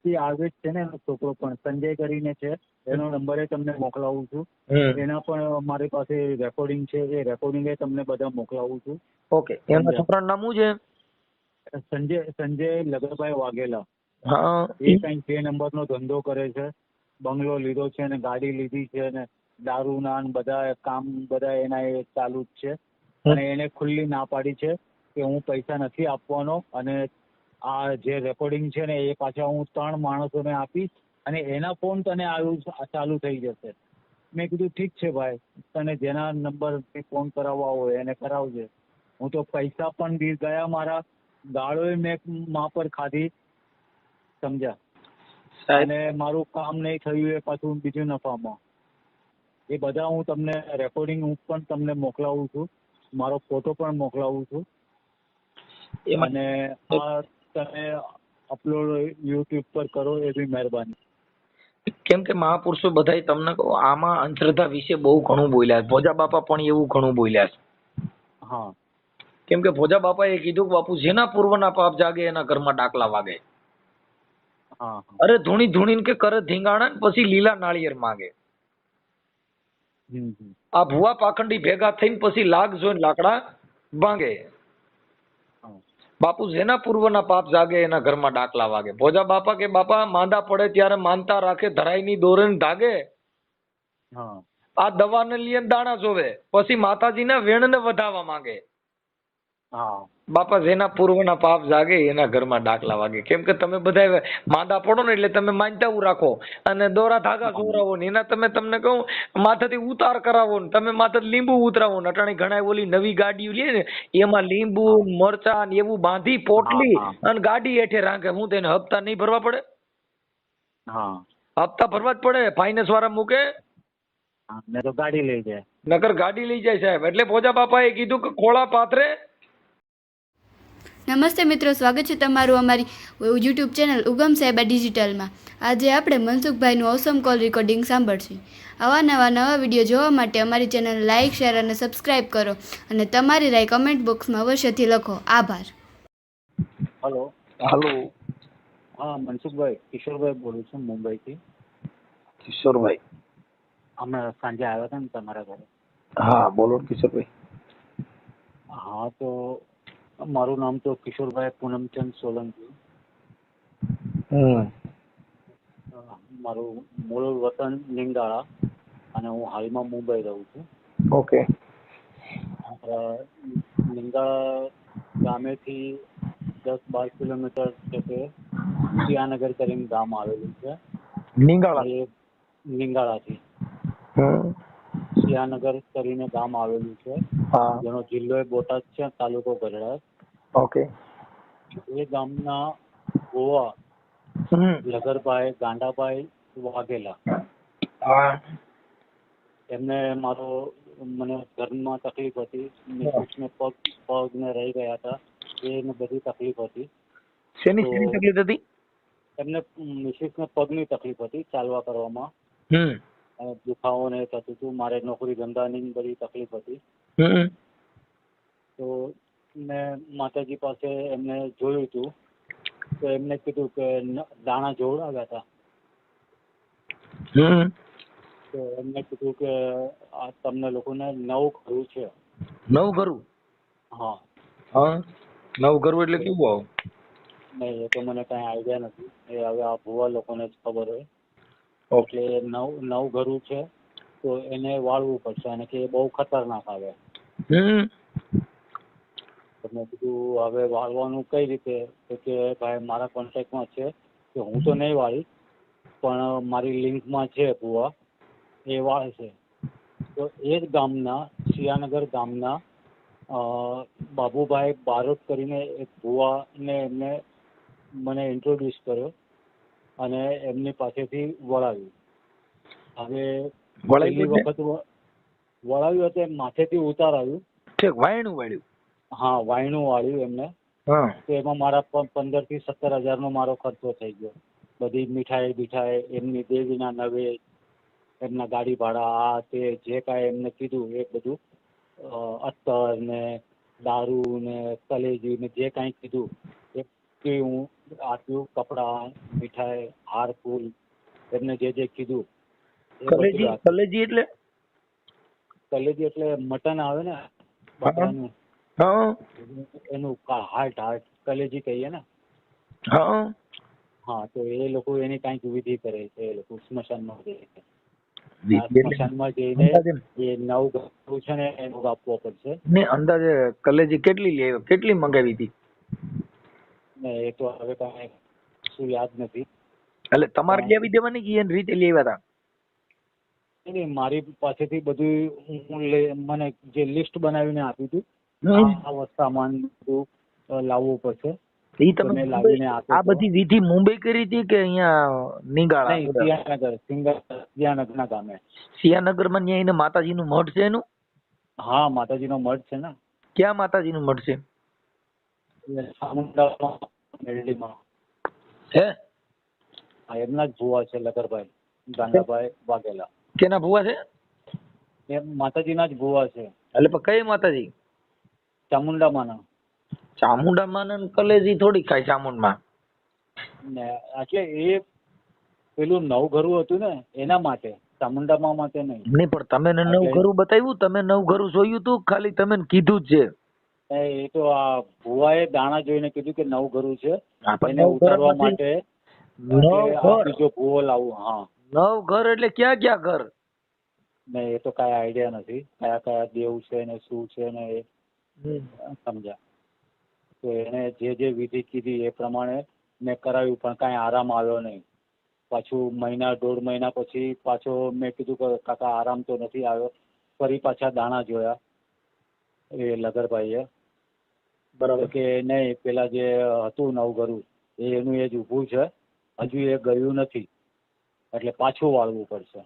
થી આવે જ છે ને એનો છોકરો પણ સંજય કરીને છે, એનો નંબર તમને મોકલાવું છું. એના પણ મારી પાસે રેકોર્ડિંગ છે, એ રેકોર્ડિંગ તમને બધા મોકલાવું છું. ઓકે, એના છોકરાનું નામ શું છે? સંજય લગનભાઈ વાઘેલા. હા, એ કઈ 2 નંબરનો ધંધો કરે છે, બંગલો લીધો છે ને ગાડી લીધી છે ને દારૂના બધા કામ બધા એના એ ચાલુ જ છે. અને એને ખુલ્લી ના પાડી છે કે હું પૈસા નથી આપવાનો, અને આ જે રેકોર્ડિંગ છે ને એ પાછા હું 3 માણસોને આપીશ અને એના ફોન તને ચાલુ થઈ જશે. મેં કીધું ઠીક છે ભાઈ, તને જેના નંબરથી ફોન કરાવવા હોય એને કરાવજે. હું તો પૈસા પણ ગયા મારા, ગાળોય મેં મા પર ખાધી, સમજ્યા? અને મારું કામ નહીં થયું એ પાછું બીજું નફામાં. એ બધા હું તમને રેકોર્ડિંગ હું પણ તમને મોકલાવું છું, મારો ફોટો પણ મોકલાવું છું. અને આ તમે અપલોડ યુટ્યુબ પર કરો એ બી મહેરબાની. કેમ કે મહાપુરુષો બધા તમને આમાં અંધશ્રદ્ધા વિશે બહુ ઘણું બોલ્યા, ભોજા બાપા પણ એવું ઘણું બોલ્યા છે. હા, કેમ કે ભોજા બાપાએ કીધું કે બાપુ જેના પૂર્વના પાપ જાગે એના ઘરમાં ડાકલા વાગે. હા, અરે ધૂણી ધૂણીને કે કરે ધીંગાણા પછી લીલા નાળિયેર માંગે. આ ભુવા પાખંડી ભેગા થઈને પછી લાગ જોઈને લાકડા ભાંગે. બાપુ જેના પૂર્વના પાપ જાગે એના ઘરમાં ડાકલા વાગે. ભોજા બાપા કે બાપા માંદા પડે ત્યારે માનતા રાખે ધરાઈની દોરેને ધાગે. આ દવાને લીએ દાણા જોવે, પછી માતાજીના વેણને વધાવવા માંગે. બાપા જેના પૂર્વના પાપ જાગે એના ઘરમાં ડાકલા વાગે. કેમ કે તમે બધા માંદા પડો ને એટલે તમે માનતા રાખો અને દોરા ધાગા જોરાવો ને એના તમને કહું માથેથી ઉતાર કરાવો ને તમે માથે લીંબુ ઉતરાવો ને. અટાણે ઘણા ઓલી નવી ગાડીઓ લે ને એમાં લીંબુ મરચા ને એવું બાંધી પોટલી અને ગાડી હેઠે રાખે. હું તેને હપ્તા નહીં ભરવા પડે? હપ્તા ભરવા જ પડે. ફાઇનાન્સ વાળા મૂકે તો ગાડી લઈ જાય, નકર ગાડી લઈ જાય સાહેબ. એટલે ભોજા બાપાએ કીધું કે ખોળા પાથરે. નમસ્તે મિત્રો, સ્વાગત છે તમારું અમારી યુટ્યુબ ચેનલ ઉગમ સાહેબા ડિજિટલમાં. આજે આપણે મનસુખભાઈનું ઓસમ કોલ રેકોર્ડિંગ સાંભળશું. આવા નવા વિડીયો જોવા માટે અમારી ચેનલ લાઇક, શેર અને સબસ્ક્રાઇબ કરો અને તમારી રાય કમેન્ટ બોક્સમાં અવશ્યથી લખો. આભાર. હલો. હા, મનસુખભાઈ, કિશોરભાઈ બોલું છું મુંબઈથી. કિશોરભાઈ, હમણાં સાંજે આવ્યા હતા ને તમારા ઘરે? હા બોલો કિશોરભાઈ. હા, તો મારું નામ તો કિશોરભાઈ પૂનમચંદ સોલંકી. મારું મૂળ વતન લીંગાળા અને હું હાલમાં મુંબઈ રહું છું. ઓકે. લીંગાળા ગામેથી 10-12 કિલોમીટર છે તે સિયાનગર કરીને ગામ આવેલું છે. લીંગાળાથી સિયાનગર કરીને ગામ આવેલું છે, જેનો જિલ્લો બોટાદ છે, તાલુકો ગઢડા. ઓકે. એ ગામના ગોવા લગરભાઈ ગાંડાભાઈ વાઘેલા, એમને મને ઘરમાં તકલીફ હતી, મિસિસને પગ ને રહી ગયા હતા, એને બધી તકલીફ હતી. શેની તકલીફ હતી? એમને મિસિસને પગની તકલીફ હતી, ચાલવા કરવામાં દુખાવો ને થતું હતું. મારે નોકરી ધંધાની બધી તકલીફ હતી. તો મેં માતાજી પાસે એમને જોયું હતું, તો એમને કીધું કે દાણા જોવડાવ્યા હતા. તો એમને કીધું કે આ તમને લોકોને 9 ઘરું છે. 9 ઘરું? હા. 9 ઘરું એટલે કેવું આવું? નહીં, એ તો મને કઈ આઈડિયા નથી. એ હવે આ ભુવા લોકોને જ ખબર હોય. એટલે 9 ઘરું છે, તો એને વાળવું પડશે અને કે બહુ ખતરનાક આવે. મેં કીધું હવે વાળવાનું કઈ રીતે? તો કે ભાઈ મારા કોન્ટેક્ટમાં છે, કે હું તો નહીં વાળી પણ મારી લિંકમાં છે ભુવા, એ વાળે છે. તો એ જ ગામના સિયાનગર ગામના બાબુભાઈ બારોટ કરીને એક ભુવાને એમને મને ઇન્ટ્રોડ્યુસ કર્યો અને એમની પાસેથી વળાવ્યું. હવે પહેલી વખત વળાવ્યું હતું, માથેથી ઉતાર આવ્યું. વાળ્યું? હા, વાયણું વાળ્યું એમને. તો એમાં મારા 15,000 થી 17,000 મારો ખર્ચો થઈ ગયો. બધી મીઠાઈ, એમની દેવીના નવે, એમના ગાડી ભાડા, આ તે જે કાંઈ એમને કીધું એ બધું, અત્તર ને દારૂ ને કલેજી ને જે કાંઈ કીધું એ હું આપ્યું, કપડાં, મીઠાઈ, હાર, ફૂલ, એમને જે જે કીધું એ બધું કલેજી આપ્યું. કલેજી એટલે કલેજી એટલે મટન આવે ને બકરાનું, હા એનું હાર્ટ કલેજી કહીએ ને. હા હા, તો એ લોકો એની કાંઈક વિધિ કરે છે. એ લોકો સ્મશાનમાં જઈને એટલે સ્મશાનમાં જઈને અંદાજે એ નવ ઘરું છે ને એનું આપવો પડશે. ને અંદાજે કલેજી કેટલી લેવી, કેટલી મંગાવી હતી? ને એ તો હવે કાંઈ શું યાદ નથી. એટલે તમારે લેવી દેવાની કે એને રીતે લેવા હતા? એટલે મારી પાસેથી બધું મને જે લિસ્ટ બનાવીને આપ્યું હતું, આ સામાન બધું લાવવું પડશે. ઈ તમે મેં લાવીને આ આપ્યો. બધી વિધિ મુંબઈ કરી હતી કે અહીંયા નિગાળા? નહીં, સિંગાનગરના ગામે. સિયાનગરમાં ત્યાં એને માતાજીનું મઠ છે એનું? હા, માતાજીનો મઠ છે ને. ક્યાં માતાજીનું મઠ છે? મેરડીમાં. હે? એમના જ ભુવા છે લગરભાઈ ગાંડાભાઈ વાઘેલા. કેના ભુવા છે? એ માતાજીના જ ભુવા છે. એટલે પણ કઈ માતાજી? ચામુંડામાંના. ચામુંડામાં ને કલેજી થોડી ખાય ચામુંડમાં. ને એટલે એ પેલું નવઘરું હતું ને એના માટે, ચામુંડામાં માટે નહીં. નહીં, પણ તમે નવઘરું બતાવ્યું? તમે નવઘરું જોયું તું? ખાલી તમે કીધું જ છે. એ તો આ ભુવાએ દાણા જોઈને કીધું કે નવઘરું છે, આપણે એને ઉતારવા માટે નવઘર બીજો ભુવો લાવવું. હા, નવઘર એટલે ક્યાં ક્યાં ઘર? ને એ તો કાંઈ આઈડિયા નથી કયા કયા દેવ છે ને શું છે ને એ સમજ્યા. તો એને જે જે વિધિ કીધી એ પ્રમાણે મેં કરાવ્યું, પણ કાંઈ આરામ આવ્યો નહીં. પાછું મહિના દોઢ મહિના પછી પાછો મેં કીધું કે કાકા આરામ તો નથી આવ્યો. ફરી પાછા દાણા જોયા એ લગરભાઈએ. બરાબર કે નહીં, પેલા જે હતું નવઘરું એનું એ જ ઊભું છે, હજુ એ ગયું નથી, એટલે પાછું વાળવું પડશે.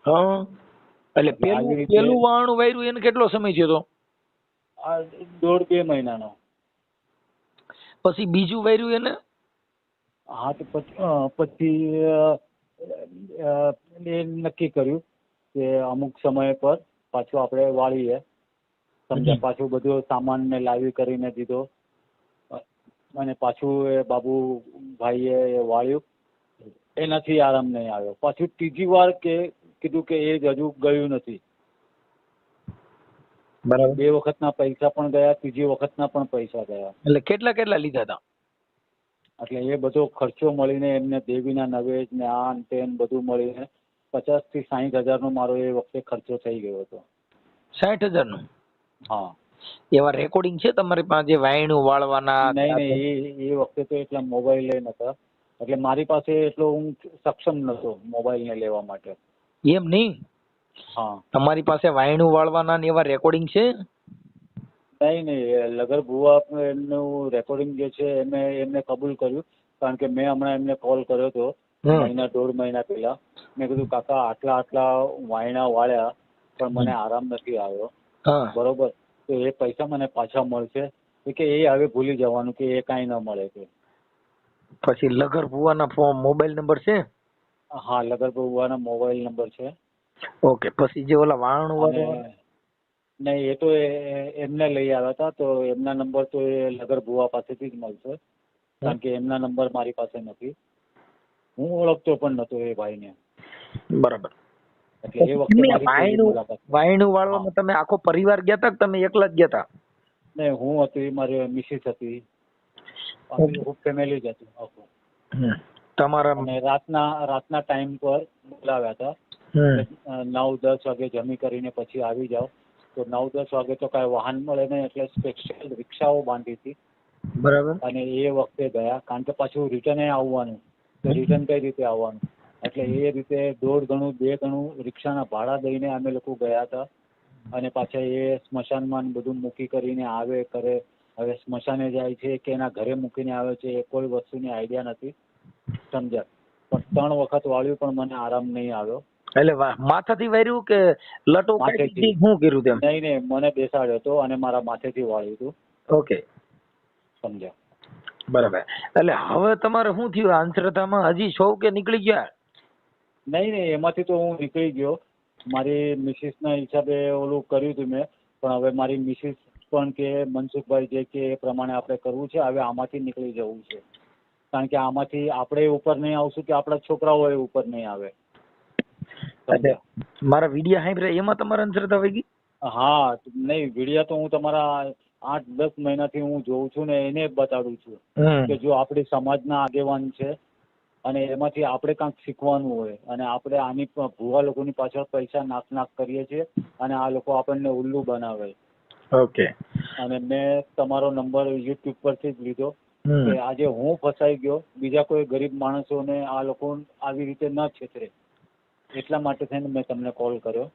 હા, એટલે પેલું વાણું વાયરું એને કેટલો સમય થયો તો? આ 1.5-2 મહિનાનો. પછી બીજું વાયરું એને? હા, તો પછી એ નક્કી કર્યું કે અમુક સમય પર પાછું આપણે વાળીએ. સમજ્યા? પાછું બધું સામાન ને લાવી કરીને દીધો અને પાછું એ બાબુભાઈએ વાળ્યું. એનાથી આરામ નહીં આવ્યો. પાછું ત્રીજી વાર કીધું કે એ હજુ ગયું નથી. બરાબર. 2 વખતના પૈસા પણ ગયા, ત્રીજી વખતના પણ પૈસા ગયા. એટલે કેટલા લીધા હતા? એટલે એ બધો ખર્ચો મળીને એમને દેવીના નવેજ ને આ ને તે બધું મળીને 50,000 થી 60,000 મારો એ વખતે ખર્ચો થઈ ગયો હતો. 60,000 નું? હા. એવા રેકોર્ડિંગ છે તમારી પાસે જે વાયણું વાળવાના? નહીં, એ વખતે તો એટલા મોબાઈલ નતા, એટલે મારી પાસે એટલો હું સક્ષમ નતો મોબાઈલ ને લેવા માટે. એમ નહીં. હા. તમારી પાસે વાયણું વાળવાના ને એવા રેકોર્ડિંગ છે? નહીં, લગર ભુવા એમનું રેકોર્ડિંગ જે છે એમને કબૂલ કર્યું, કારણ કે મેં હમણાં એમને કોલ કર્યો હતો મહિના 1.5 મહિના પહેલા. મેં કીધું કાકા આટલા વાયણા વાળ્યા પણ મને આરામ નથી આવ્યો. બરોબર, તો એ પૈસા મને પાછા મળશે કે એ હવે ભૂલી જવાનું કે એ કાંઈ ન મળે કે. પછી લગર ભુવાના મોબાઈલ નંબર છે? હા, લગર ભુવાના મોબાઈલ નંબર છે. ઓકે. પછી જે ઓલા વાણું વાળવા? નહીં, એ તો એમને લઈ આવ્યા હતા, તો એમના નંબર તો એ લગર ભુવા પાસેથી જ મળશે, કારણ કે એમના નંબર મારી પાસે નથી. હું ઓળખતો પણ નતો એ ભાઈને. બરાબર. એટલે એ વખતે વાયણું વાળવામાં તમે આખો પરિવાર ગયા હતા કે તમે એકલા જ ગયા હતા? નહીં, હું હતી, મારી મિસિસ હતી, ફેમિલી જ હતું આખું. તમારા અને રાતના ટાઈમ પર બોલાવ્યા હતા. 9-10 વાગે જમી કરીને પછી આવી જાઓ. તો 9-10 વાગે તો કાંઈ વાહન મળે નહીં, એટલે સ્પેશિયલ રિક્ષાઓ બાંધી હતી. બરાબર. અને એ વખતે ગયા, કારણ કે પાછું રિટર્ન આવવાનું, તો રિટર્ન કઈ રીતે આવવાનું, એટલે એ રીતે 1.5 ગણું 2 ગણું રિક્ષાના ભાડા દઈને અમે લોકો ગયા હતા. અને પાછા એ સ્મશાનમાં બધું મૂકી કરીને આવે કરે. હવે સ્મશાને જાય છે કે એના ઘરે મૂકીને આવે છે એ કોઈ વસ્તુની આઈડિયા નથી. સમજ્યા? પણ 3 વખત વાળ્યું પણ મને આરામ નહીં આવ્યો. એટલે માથાથી વાર્યું કે લટો કાઢી શું કર્યું તેમ? નહીં, મને બેસાડ્યો હતો અને મારા માથેથી વાળ્યું હતું. ઓકે, સમજ્યા? બરાબર. એટલે હવે તમારે શું થયું અંધશ્રદ્ધામાં? હજી છો કે નીકળી ગયા? નહીં, એમાંથી તો હું નીકળી ગયો. મારી મિસિસના હિસાબે ઓલું કર્યું હતું મેં, પણ હવે મારી મિસિસ પણ કે મનસુખભાઈ જે કે એ પ્રમાણે આપણે કરવું છે, હવે આમાંથી નીકળી જવું છે. કારણ કે આમાંથી આપણે ઉપર નહીં આવશું કે આપણા છોકરાઓ ઉપર નહીં આવે. મારા વિડિયા સાંભળ્યા એમાં તમારે અંધશ્રદ્ધા વહી ગઈ? હા, નહીં વિડિયા તો હું તમારા 8-10 મહિનાથી હું જોઉં છું ને એને બતાડું છું કે જો આપણી સમાજના આગેવાન છે અને એમાંથી આપણે કાંઈક શીખવાનું હોય અને આપણે આની ભૂવા લોકોની પાછળ પૈસા નાક કરીએ છીએ અને આ લોકો આપણને ઉલ્લુ બનાવે. ઓકે. અને મેં તમારો નંબર યુટ્યુબ પરથી જ લીધો કે આજે હું ફસાઈ ગયો, બીજા કોઈ ગરીબ માણસોને આ લોકો આવી રીતે ન છેતરે, એટલા માટે થઈને મેં તમને કોલ કર્યો.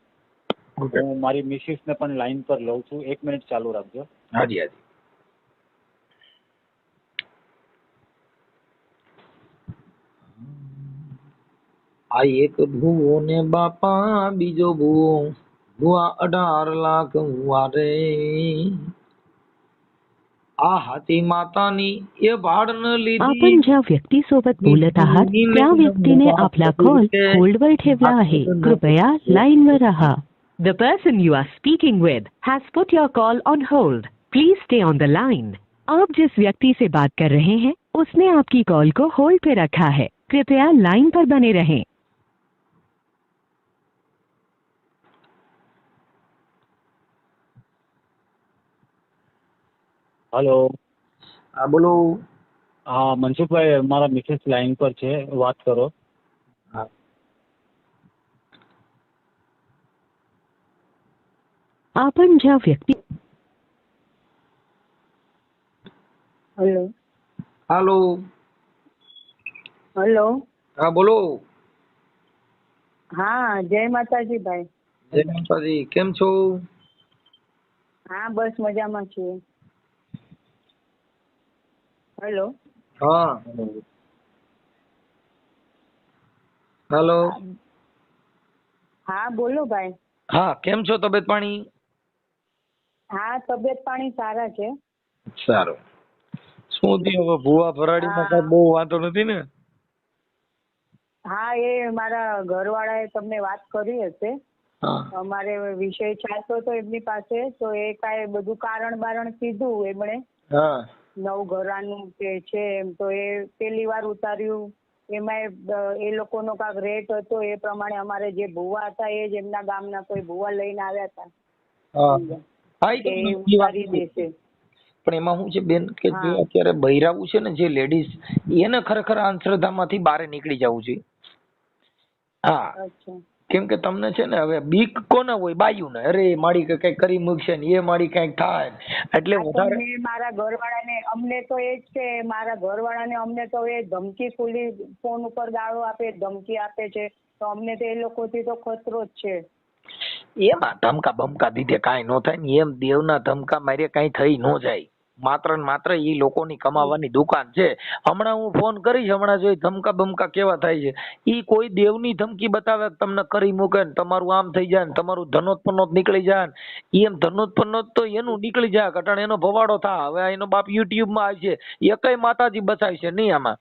હું મારી મિસિસને પણ લાઈન પર લઉં છું. 1 મિનિટ ચાલુ રાખજો. હાજી હાજી. આ એક ભૂવો ને બાપા બીજો ભૂવો, ભૂવા 18 લાખ વારે. આ હાથી માતાની એ ભાડ ન લીધી. आपण ज्या व्यक्तीसोबत बोलत आहात त्या व्यक्तीने आपला कॉल होल्डवर ठेवला आहे. कृपया लाईनवर रहा. The person you are speaking with has put your call on hold. Please stay on the line. आप जिस व्यक्ति से बात कर रहे हैं उसने आपकी कॉल को होल्ड पे रखा है. कृपया लाइन पर बने रहें. હેલો. હા બોલો. હા મનસુખભાઈ, મારા મિસિસ લાઈન પર છે, વાત કરો. હા. आपण ज्या व्यक्ती હેલો. હાલો. હેલો. હા બોલો. હા, જય માતાજી ભાઈ. જય માતાજી. કેમ છો? હા બસ મજામાં છીએ. હેલો. હા. હાલો. હા બોલો ભાઈ. હા, કેમ છો? તબિયત પાણી? હા તબિયત પાણી સારા છે. સારું. શું થયું હવે? ભૂવા ભરાડીમાં કાંઈ બહુ વાંધો નથી ને? હા, એ મારા ઘરવાળાએ તમને વાત કરી હશે. અમારે વિષય ચાલતો હતો એમની પાસે, તો એ કાંઈ બધું કારણ બારણ કીધું એમણે. હા. નવઘરાનું કે છે એમ, તો એ પેલી વાર ઉતાર્યું. એમાં એ લોકોનો કાંક રેટ હતો, એ પ્રમાણે અમારે જે ભૂવા હતા એ જ એમના ગામના કોઈ ભૂવા લઈને આવ્યા હતા. એ ઉતારી દેશે. પણ એમાં શું છે બેન કે જે અત્યારે બૈરાવું છે ને, જે લેડીઝ, એને ખરેખર અંધશ્રદ્ધામાંથી બહાર નીકળી જવું છે. હા, કેમ કે તમને છે ને હવે બીક કોને હોય? બાયું ને, અરે મારી કઈક કરી મૂકશે ને, એ મારી કઈક થાય એટલે વધારે. મારા ઘરવાળાને અમને તો એ જ કે મારા ઘરવાળાને અમને તો એ ધમકી ખુલ્લી ફોન ઉપર ગાળો આપે, ધમકી આપે છે, તો અમને તો એ લોકોથી તો ખતરો જ છે. એમાં ધમકા બમકા દીધે કાંઈ ન થાય ને, એમ દેવના ધમકા મારે કાંઈ થઈ ન જાય. માત્ર ને માત્ર ઈ લોકોની કમાવાની દુકાન છે. હમણાં હું ફોન કરીશ, હમણાં જોઈ ધમકા બમકા કેવા થાય છે. ઈ કોઈ દેવની ધમકી બતાવે તમને કરી મૂકે ને, તમારું આમ થઈ જાય ને, તમારું ધનોત પનોત નીકળી જાય ને, એમ ધનોત પનોત તો એનું નીકળી જાય, કટાણ એનો ભવાડો થા. હવે એનો બાપ યુટ્યુબ માં આવશે, એકય માતાજી બચાવશે નહીં આમાં.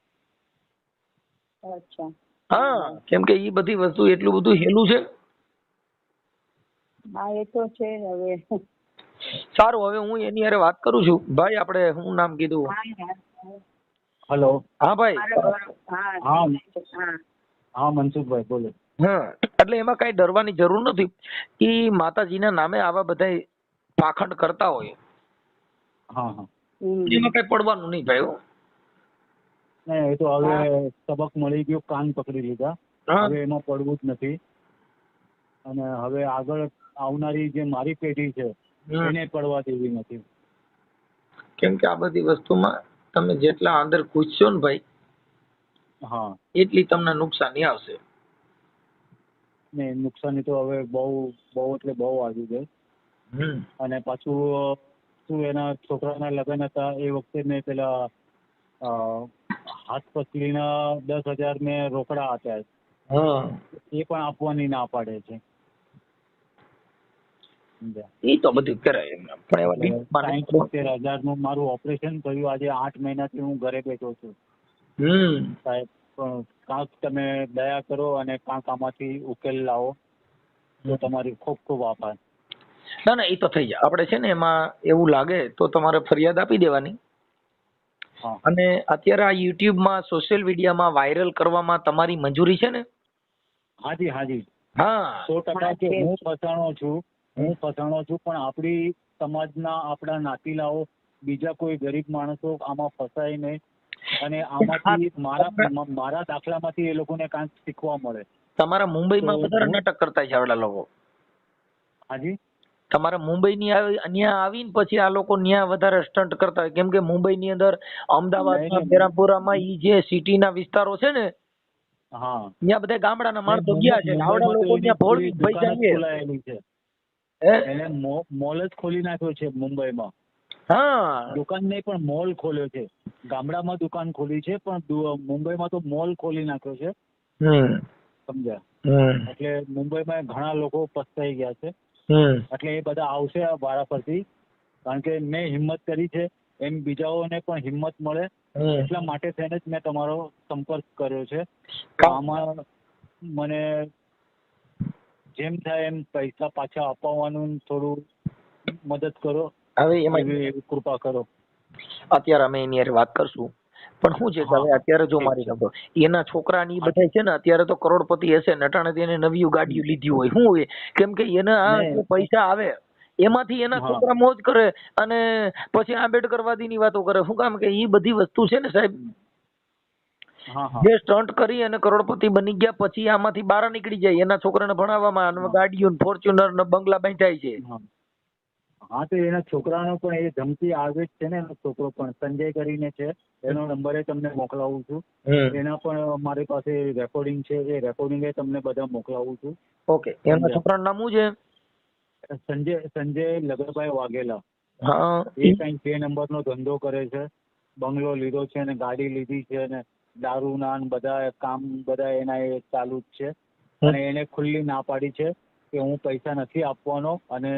હા, કેમ કે ઈ બધી વસ્તુ એટલું બધું હેલું છે. હા એ તો છે. હવે સારું, હવે હું એની હારે વાત કરું છું. ભાઈ આપણે શું નામ કીધું? હેલો. હા ભાઈ. હા મનસુખભાઈ બોલો. હા, એટલે એમાં કઈ ડરવાની જરૂર નથી. ઈ માતાજીના નામે આવા બધા પાખંડ કરતા હોય. હા હા, એમાં કઈ પડવાનું નહીં ભાઈ. એ તો હવે સબક મળી ગયો, કાન પકડી લીધા. હવે એમાં પડવું જ નથી. અને હવે આગળ આવનારી જે મારી પેઢી છે એને પડવા દેવી નથી. કેમ કે આ બધી વસ્તુમાં તમે જેટલા અંદર ઘૂસશો ને ભાઈ, હા, એટલી તમને નુકસાની આવશે. ને નુકસાની તો હવે બહુ એટલે બહુ આવી ગઈ. અને પાછું શું, એના છોકરાના લગ્ન હતા એ વખતે મેં પેલા હાથ પસલીના 10,000 મેં રોકડા આપ્યા, એ પણ આપવાની ના પાડે છે. એ તો બધું કરાય એમ. પણ 60,000 નું મારું ઓપરેશન થયું. આજે 8 મહિનાથી હું ઘરે બેઠો છું. સાહેબ, કાંક તમે દયા કરો અને કાંક આમાંથી ઉકેલ લાવો તો તમારી ખૂબ ખૂબ આભાર. ના ના, એ તો થઈ જાય. આપણે છે ને એમાં એવું લાગે તો તમારે ફરિયાદ આપી દેવાની. હા અને અત્યારે આ યુટ્યુબમાં સોશિયલ મીડિયામાં વાયરલ કરવામાં તમારી મંજૂરી છે ને? હાજી હાજી હા 100% કે હું ફસાણો છું પણ આપણી સમાજના આપણા નાતીલાઓ બીજા કોઈ ગરીબ માણસો આમાં ફસાય નહીં અને આમાંથી મારા દાખલામાંથી એ લોકોને કાંઈક શીખવા મળે. તમારા મુંબઈમાં તો વધારે હું- નાટક કરતા છે આવડા લોકો. હાજી તમારા મુંબઈની અહીંયા આવીને પછી આ લોકો ન્યા વધારે સ્ટન્ટ કરતા હોય, કેમ કે મુંબઈની અંદર અમદાવાદમાં નહીં. બેરામપુરામાં ઈ જે સિટીના વિસ્તારો છે ને હા ત્યાં બધા ગામડાના માણસો ગયા છે. આવડા લોકો ત્યાં ભોળવી પૈસા લે. ખોલાયેલી છે. હે? એને મોલ જ ખોલી નાખ્યો છે મુંબઈમાં. હા દુકાન નહીં પણ મોલ ખોલ્યો છે. ગામડામાં દુકાન ખોલી છે પણ મુંબઈમાં તો મોલ ખોલી નાખ્યો છે. સમજ્યા? એટલે મુંબઈમાં ઘણા લોકો પસ્તાઈ ગયા છે. એટલે એ બધા આવશે આ વારા પરથી, કારણ કે મેં હિંમત કરી છે એમ બીજાઓને પણ હિંમત મળે એટલા માટે થઈને જ મેં તમારો સંપર્ક કર્યો છે. તો આમાં મને જેમ થાય એમ પૈસા પાછા અપાવવાનું થોડું મદદ કરો, હવે એમાં એવી કૃપા કરો. અત્યારે અમે એની હારે વાત કરશું, પણ શું છે કે હવે અત્યારે જો મારી શકો એના છોકરા ની બધા છે ને અત્યારે તો કરોડપતિ હશે ને અટાણે તેને નવી ગાડીઓ લીધી હોય. શું હોય કેમ કે એના જે પૈસા આવે એમાંથી એના છોકરા મોજ કરે અને પછી આંબેડકરવાદી ની વાતો કરે. શું કામ કે એ બધી વસ્તુ છે ને સાહેબ, જે સ્ટન્ટ કરી અને કરોડપતિ બની ગયા પછી આમાંથી બહાર નીકળી જાય, એના છોકરાને ભણાવવામાં ગાડીઓ ફોર્ચ્યુનર ને બંગલા બાંધાય છે. હા તો એના છોકરાનો પણ એ ધમકી આવે જ છે ને. એનો છોકરો પણ સંજય કરીને છે, એનો નંબર તમને મોકલાવું છું. એના પણ મારી પાસે રેકોર્ડિંગ છે, એ રેકોર્ડિંગ તમને બધા મોકલાવું છું. ઓકે, એના છોકરાનું નામ શું છે? સંજય લગનભાઈ વાઘેલા. હા એ કઈ 2 નંબરનો ધંધો કરે છે, બંગલો લીધો છે ને ગાડી લીધી છે ને દારૂના બધા કામ બધા એના એ ચાલુ જ છે. અને એને ખુલ્લી ના પાડી છે કે હું પૈસા નથી આપવાનો અને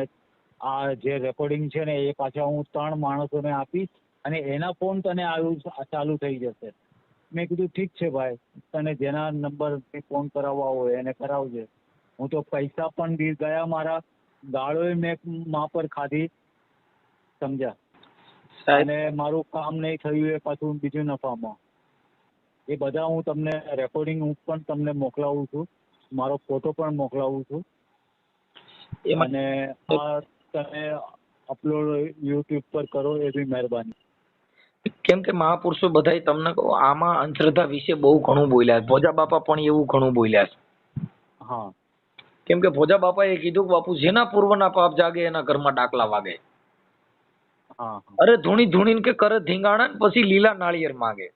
આ જે રેકોર્ડિંગ છે ને એ પાછા હું 3 માણસોને આપીશ અને એના ફોન તને ચાલુ થઈ જશે. મેં કીધું ઠીક છે ભાઈ, તને જેના નંબરથી ફોન કરાવવા હોય એને કરાવજે. હું તો પૈસા પણ ગયા મારા, ગાળોય મેં મા પર ખાધી. સમજ્યા? અને મારું કામ નહીં થયું એ પાછું બીજું નફામાં. એ બધા હું તમને રેકોર્ડિંગ હું પણ તમને મોકલાવું છું, મારો ફોટો પણ મોકલાવું છું. અને આ તમે અપલોડ યુટ્યુબ પર કરો એવી મહેરબાની. કેમ કે મહાપુરુષો બધા તમને આમાં અંધશ્રદ્ધા વિશે બહુ ઘણું બોલ્યા છે. ભોજા બાપા પણ એવું ઘણું બોલ્યા છે. હા કેમ કે ભોજા બાપાએ કીધું કે બાપુ જેના પૂર્વના પાપ જાગે એના ઘરમાં ડાકલા વાગે. અરે ધૂણી ધૂણીને કે કરે ધીંગાણા ને પછી લીલા નાળિયેર માંગે.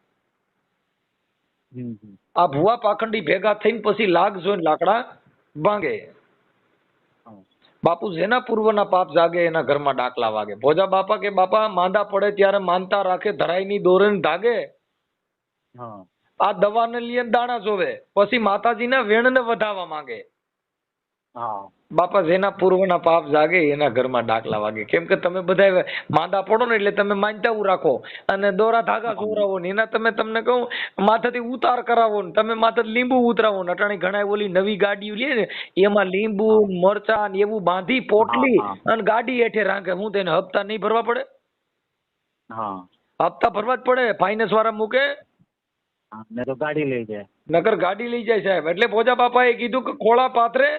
આ ભુવા પાખંડી ભેગા થઈને પછી લાગ જોઈને લાકડા ભાંગે. બાપુ જેના પૂર્વના પાપ જાગે એના ઘરમાં ડાકલા વાગે. ભોજા બાપા કે બાપા માંદા પડે ત્યારે માનતા રાખે ધરાઈની દોરેને ધાગે. આ દવાને લીએ દાણા જોવે પછી માતાજીના વેણને વધાવવા માંગે. બાપા જેના પૂર્વના પાપ જાગે એના ઘરમાં ડાકલા વાગે. કેમ કે તમે બધા માંદા પડો ને એટલે તમે માનતા રાખો અને દોરા ધાગા જોરાવો ને એના તમને કહું માથેથી ઉતાર કરાવો ને તમે માથે લીંબુ ઉતરાવો ને અટાણી ઘણા ઓલી નવી ગાડીઓ લે ને એમાં લીંબુ મરચા ને એવું બાંધી પોટલી અને ગાડી હેઠે રાખે. હું તેને હપ્તા નહીં ભરવા પડે? હપ્તા ભરવા જ પડે. ફાઇનાન્સ વાળા મૂકે તો ગાડી લઈ જાય, નકર ગાડી લઈ જાય સાહેબ. એટલે ભોજા બાપાએ કીધું કે ખોળા પાથરે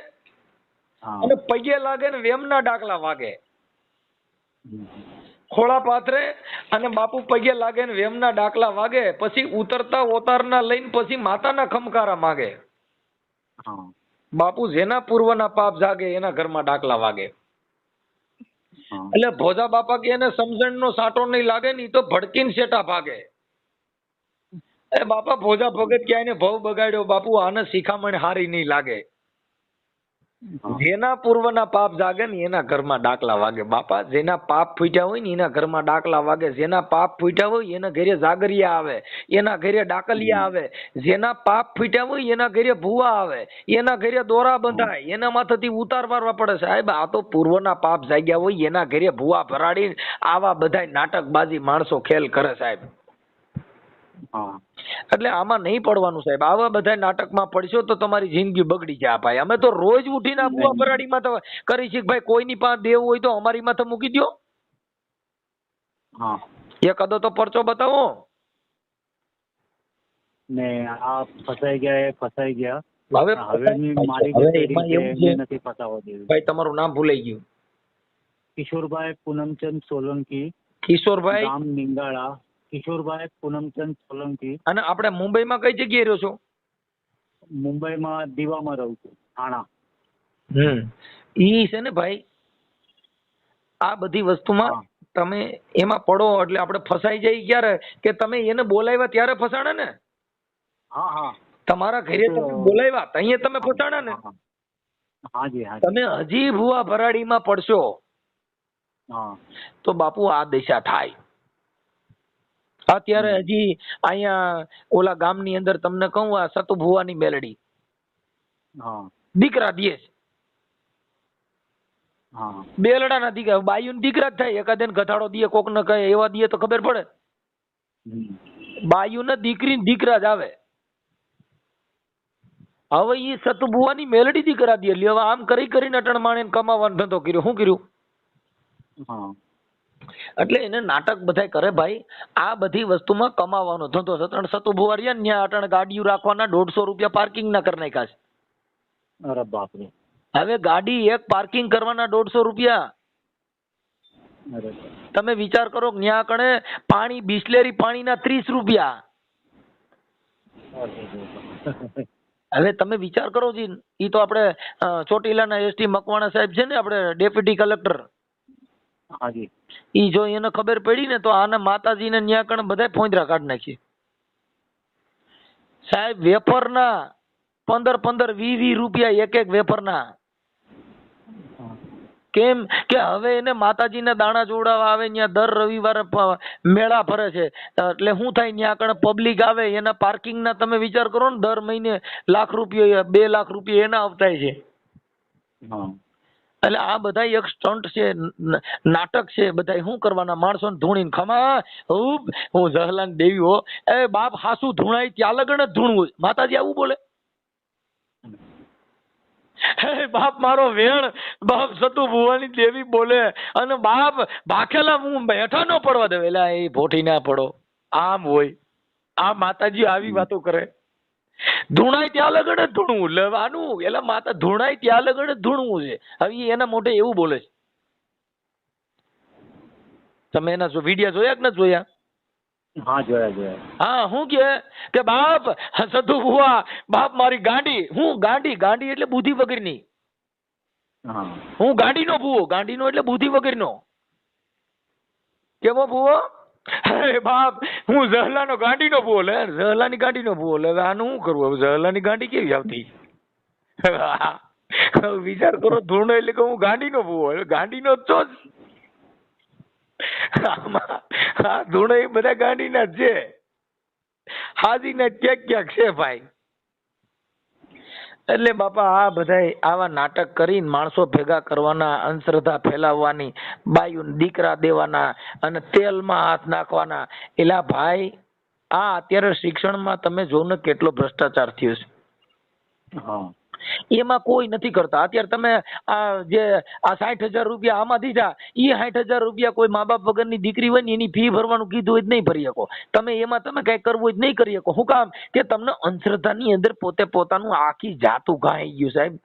અને પગે લાગે ને વેમના ડાકલા વાગે. ખોળા પાથરે અને બાપુ પગે લાગે ને વેમના ડાકલા વાગે પછી ઉતરતા ઓતારના લઈને પછી માતાના ખમકારા માગે. બાપુ જેના પૂર્વના પાપ જાગે એના ઘરમાં ડાકલા વાગે. એટલે ભોજા બાપા કે એને સમજણનો સાટો નહીં લાગે ને તો ભડકીને શેટા ભાગે. એ બાપા ભોજા ભગત ક્યાંય ને ભવ બગાડ્યો બાપુ આને શિખામણ હારી નહીં લાગે. જેના પૂર્વના પાપ જાગે ને એના ઘરમાં ડાકલા વાગે. બાપા જેના પાપ ફૂટ્યા હોય ને એના ઘરમાં ડાકલા વાગે. જેના પાપ ફૂટ્યા હોય એના ઘરે જાગરિયા આવે, એના ઘરે ડાકલિયા આવે. જેના પાપ ફૂટ્યા હોય એના ઘરે ભૂવા આવે, એના ઘરે દોરા બંધાય, એના માથેથી ઉતાર મારવા પડે. સાહેબ આ તો પૂર્વના પાપ જાગ્યા હોય એના ઘરે ભૂવા ભરાડી આવા બધા નાટકબાજી માણસો ખેલ કરે સાહેબ. એટલે આમાં નહીં પડવાનું સાહેબ. આવા બધા નાટકમાં પડશો તો તમારી જિંદગી બગડી જાય. ભાઈ અમે તો રોજ ઉઠીને ભૂવા ભરાડીમાં તો કરી છે ભાઈ કોઈની પાસે દેવું હોય તો અમારી માથે મૂકી દો. એકાદો તો પરચો બતાવો. ને આ ફસાઈ ગયા એ ફસાઈ ગયા. હવે હવેની મારી હવે જે પેઢી એમાં છે એવું એમને છે નથી ફસાવવા દેવી. ભાઈ, તમારું નામ ભૂલાઈ ગયું. કિશોરભાઈ પૂનમચંદ સોલંકી, કિશોરભાઈ. ગામ નિંગાળા. કિશોરભાઈ પૂનમચંદ સોલંકી. અને આપણે મુંબઈમાં કઈ જગ્યાએ રહ્યો છો? મુંબઈમાં દીવામાં રહું છું, થાણા. ઈ છે ને ભાઈ, આ બધી વસ્તુમાં હા. તમે એમાં પડો એટલે આપણે ફસાઈ જાય ક્યારે કે તમે એને બોલાવ્યા ત્યારે ફસાણા ને. હા હા. તમારા ઘરે તમે બોલાવ્યા અહીંયા તમે ફસાણા ને. હાજી હાજી. તમે હજી ભૂવા ભરાડીમાં પડશો હા. તો બાપુ આ દશા થાય. અત્યારે હજી અહીંયા ઓલા ગામની અંદર તમને કહું, આ સતુ ભુવાની મેલડી હા દીકરા દે છે. હા. બેલડાના દીકરા, બાયુના દીકરા જ થાય. એકાદે ગધાડો દે, કોક ને કહે એવા દે તો ખબર પડે. બાયુના દીકરી દીકરા જ આવે. હવે એ સતુ ભુવાની મેલડી દીકરા દે. એટલે હવે આમ કરી કરીને અટણ માણે કમાવાનો ધંધો કર્યો. શું કર્યું? હા. એટલે એને નાટક બધાય કરે ભાઈ. આ બધી વસ્તુમાં કમાવાનો ધંધો છે. ત્રણ સતુ ભુવા રહ્યા ને ત્યાં અટણ ગાડીઓ રાખવાના 150 રૂપિયા પાર્કિંગ ના કરી નાખ્યા છે. અરે બાપરે. હવે ગાડી એક પાર્કિંગ કરવાના 150 રૂપિયા. અરે તમે વિચાર કરો, ન્યા કણે પાણી બિસ્લેરી પાણીના 30 રૂપિયા. હવે તમે વિચાર કરો જી, ઈ તો આપણે ચોટીલાના એસટી મકવાણા સાહેબ છે ને, આપણે ડેપ્યુટી કલેક્ટર. હાજી. ઈ જો એને ખબર પડી ને તો આના માતાજીને ન્યા કણે બધા ફોંદરા કાઢી નાખી. સાહેબ વેફરના 15 20 રૂપિયા એક વેફરના. કેમ કે હવે એને માતાજીના દાણા જોડાવા આવે, ત્યાં દર રવિવારે મેળા ભરે છે. એટલે શું થાય, ત્યાં કણે પબ્લિક આવે, એના પાર્કિંગના તમે વિચાર કરો ને, દર મહિને લાખ રૂપિયા 2 લાખ રૂપિયા એના આવતા છે. એટલે આ બધા એક સ્ટન્ટ છે, નાટક છે. બધા શું કરવાના, માણસોને ધૂણીને ખમા હું જહલાન દેવી હો, એ બાપ હાસુ ધૂણાય ત્યાં લગણ જ ધૂણવું. માતાજી આવું બોલે? બાપ મારો વેણ, બાપ સતુ ભુવાની દેવી બોલે, અને બાપ ભાખેલા હું બેઠા ન પડવા દે. એલા એ ભોઠી ના પડો, આમ હોય. આ માતાજી આવી વાતો કરે. ધૂણાય ત્યાં લગણ જ ધૂણવું લેવાનું. એલા માતા ધૂણાય ત્યાં લગણ જ ધૂણવું છે. હવે એના મોઢે એવું બોલે છે. તમે એના વિડીયો જોયા કે નથી જોયા? હા જોયા. હા, શું કે બાપ સતુ ભુવા, બાપ મારી ગાંડી. હું ગાંડી એટલે બુદ્ધિ વગરની. હું ગાંડીનો ભૂવો, ગાંડીનો એટલે બુદ્ધિ વગરનો. કેવો ભૂવો? અરે બાપ, હું જહલાનો ગાંડીનો ભૂવો. લે જહલાની ગાંડીનો ભૂવો. લે આનું શું કરવું? હવે જહલાની ગાંડી કેવી આવતી? વિચાર કરો, ધૂણો એટલે કે હું ગાંડીનો ભૂવો. ગાંડીનો જ છો જ. હા, ધૂણો એ બધા ગાંડીના જ છે. હાજીના ક્યાંક છે ભાઈ. એટલે બાપા આ બધા આવા નાટક કરીને માણસો ભેગા કરવાના, અંધશ્રદ્ધા ફેલાવવાની, બાયુને દીકરા દેવાના અને તેલમાં હાથ નાખવાના. એલા ભાઈ, આ અત્યારે શિક્ષણમાં તમે જો ને કેટલો ભ્રષ્ટાચાર થયો છે. એમાં કોઈ નથી કરતા. અત્યારે તમે આ જે આ 60,000 રૂપિયા આમાં દીધા, એ 60,000 રૂપિયા કોઈ મા બાપ વગરની દીકરી હોય ને એની ફી ભરવાનું કીધું હોય જ નહીં ભરી શકો તમે. એમાં તમે કઈ કરવું હોય જ નહીં કરી શકો. શું કામ? કે તમને અંધશ્રદ્ધાની અંદર પોતે પોતાનું આખી જાતું ઘાઈ ગયું સાહેબ.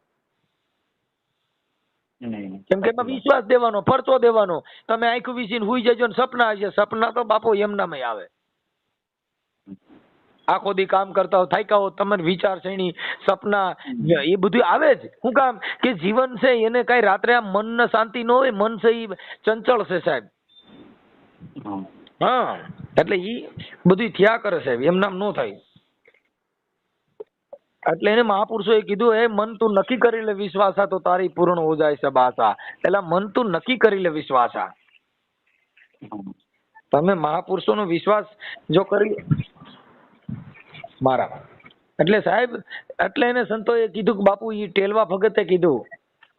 કેમ કે એમાં વિશ્વાસ દેવાનો, પરચો દેવાનો. તમે આંખું વીસીને હુઈ જજો ને સપના આવશે. સપના તો બાપો એમનામાં આવે. આખો દી કામ કરતા હો, થાક્યા હો, તમને વિચાર શ્રેણી, સપના એ બધું આવે જ. શું કામ? કે જીવન છે એને કઈ રાત્રે આમ મનને શાંતિ ન હોય. મન છે એ ચંચળ છે સાહેબ. હા, એટલે ઈ બધું થયા કરે સાહેબ, એમ નામ ન થાય. એટલે એને મહાપુરુષોએ કીધું, એ મન તું નક્કી કરી લે વિશ્વાસા તો તારી પૂર્ણ હો જાય છે બાસા. એટલે મન તું નક્કી કરી લે વિશ્વાસા. તમે મહાપુરુષોનો વિશ્વાસ જો કરી મારા, એટલે સાહેબ, એટલે એને સંતોએ કીધું કે બાપુ ઈ ટેલવા ભગતે કીધું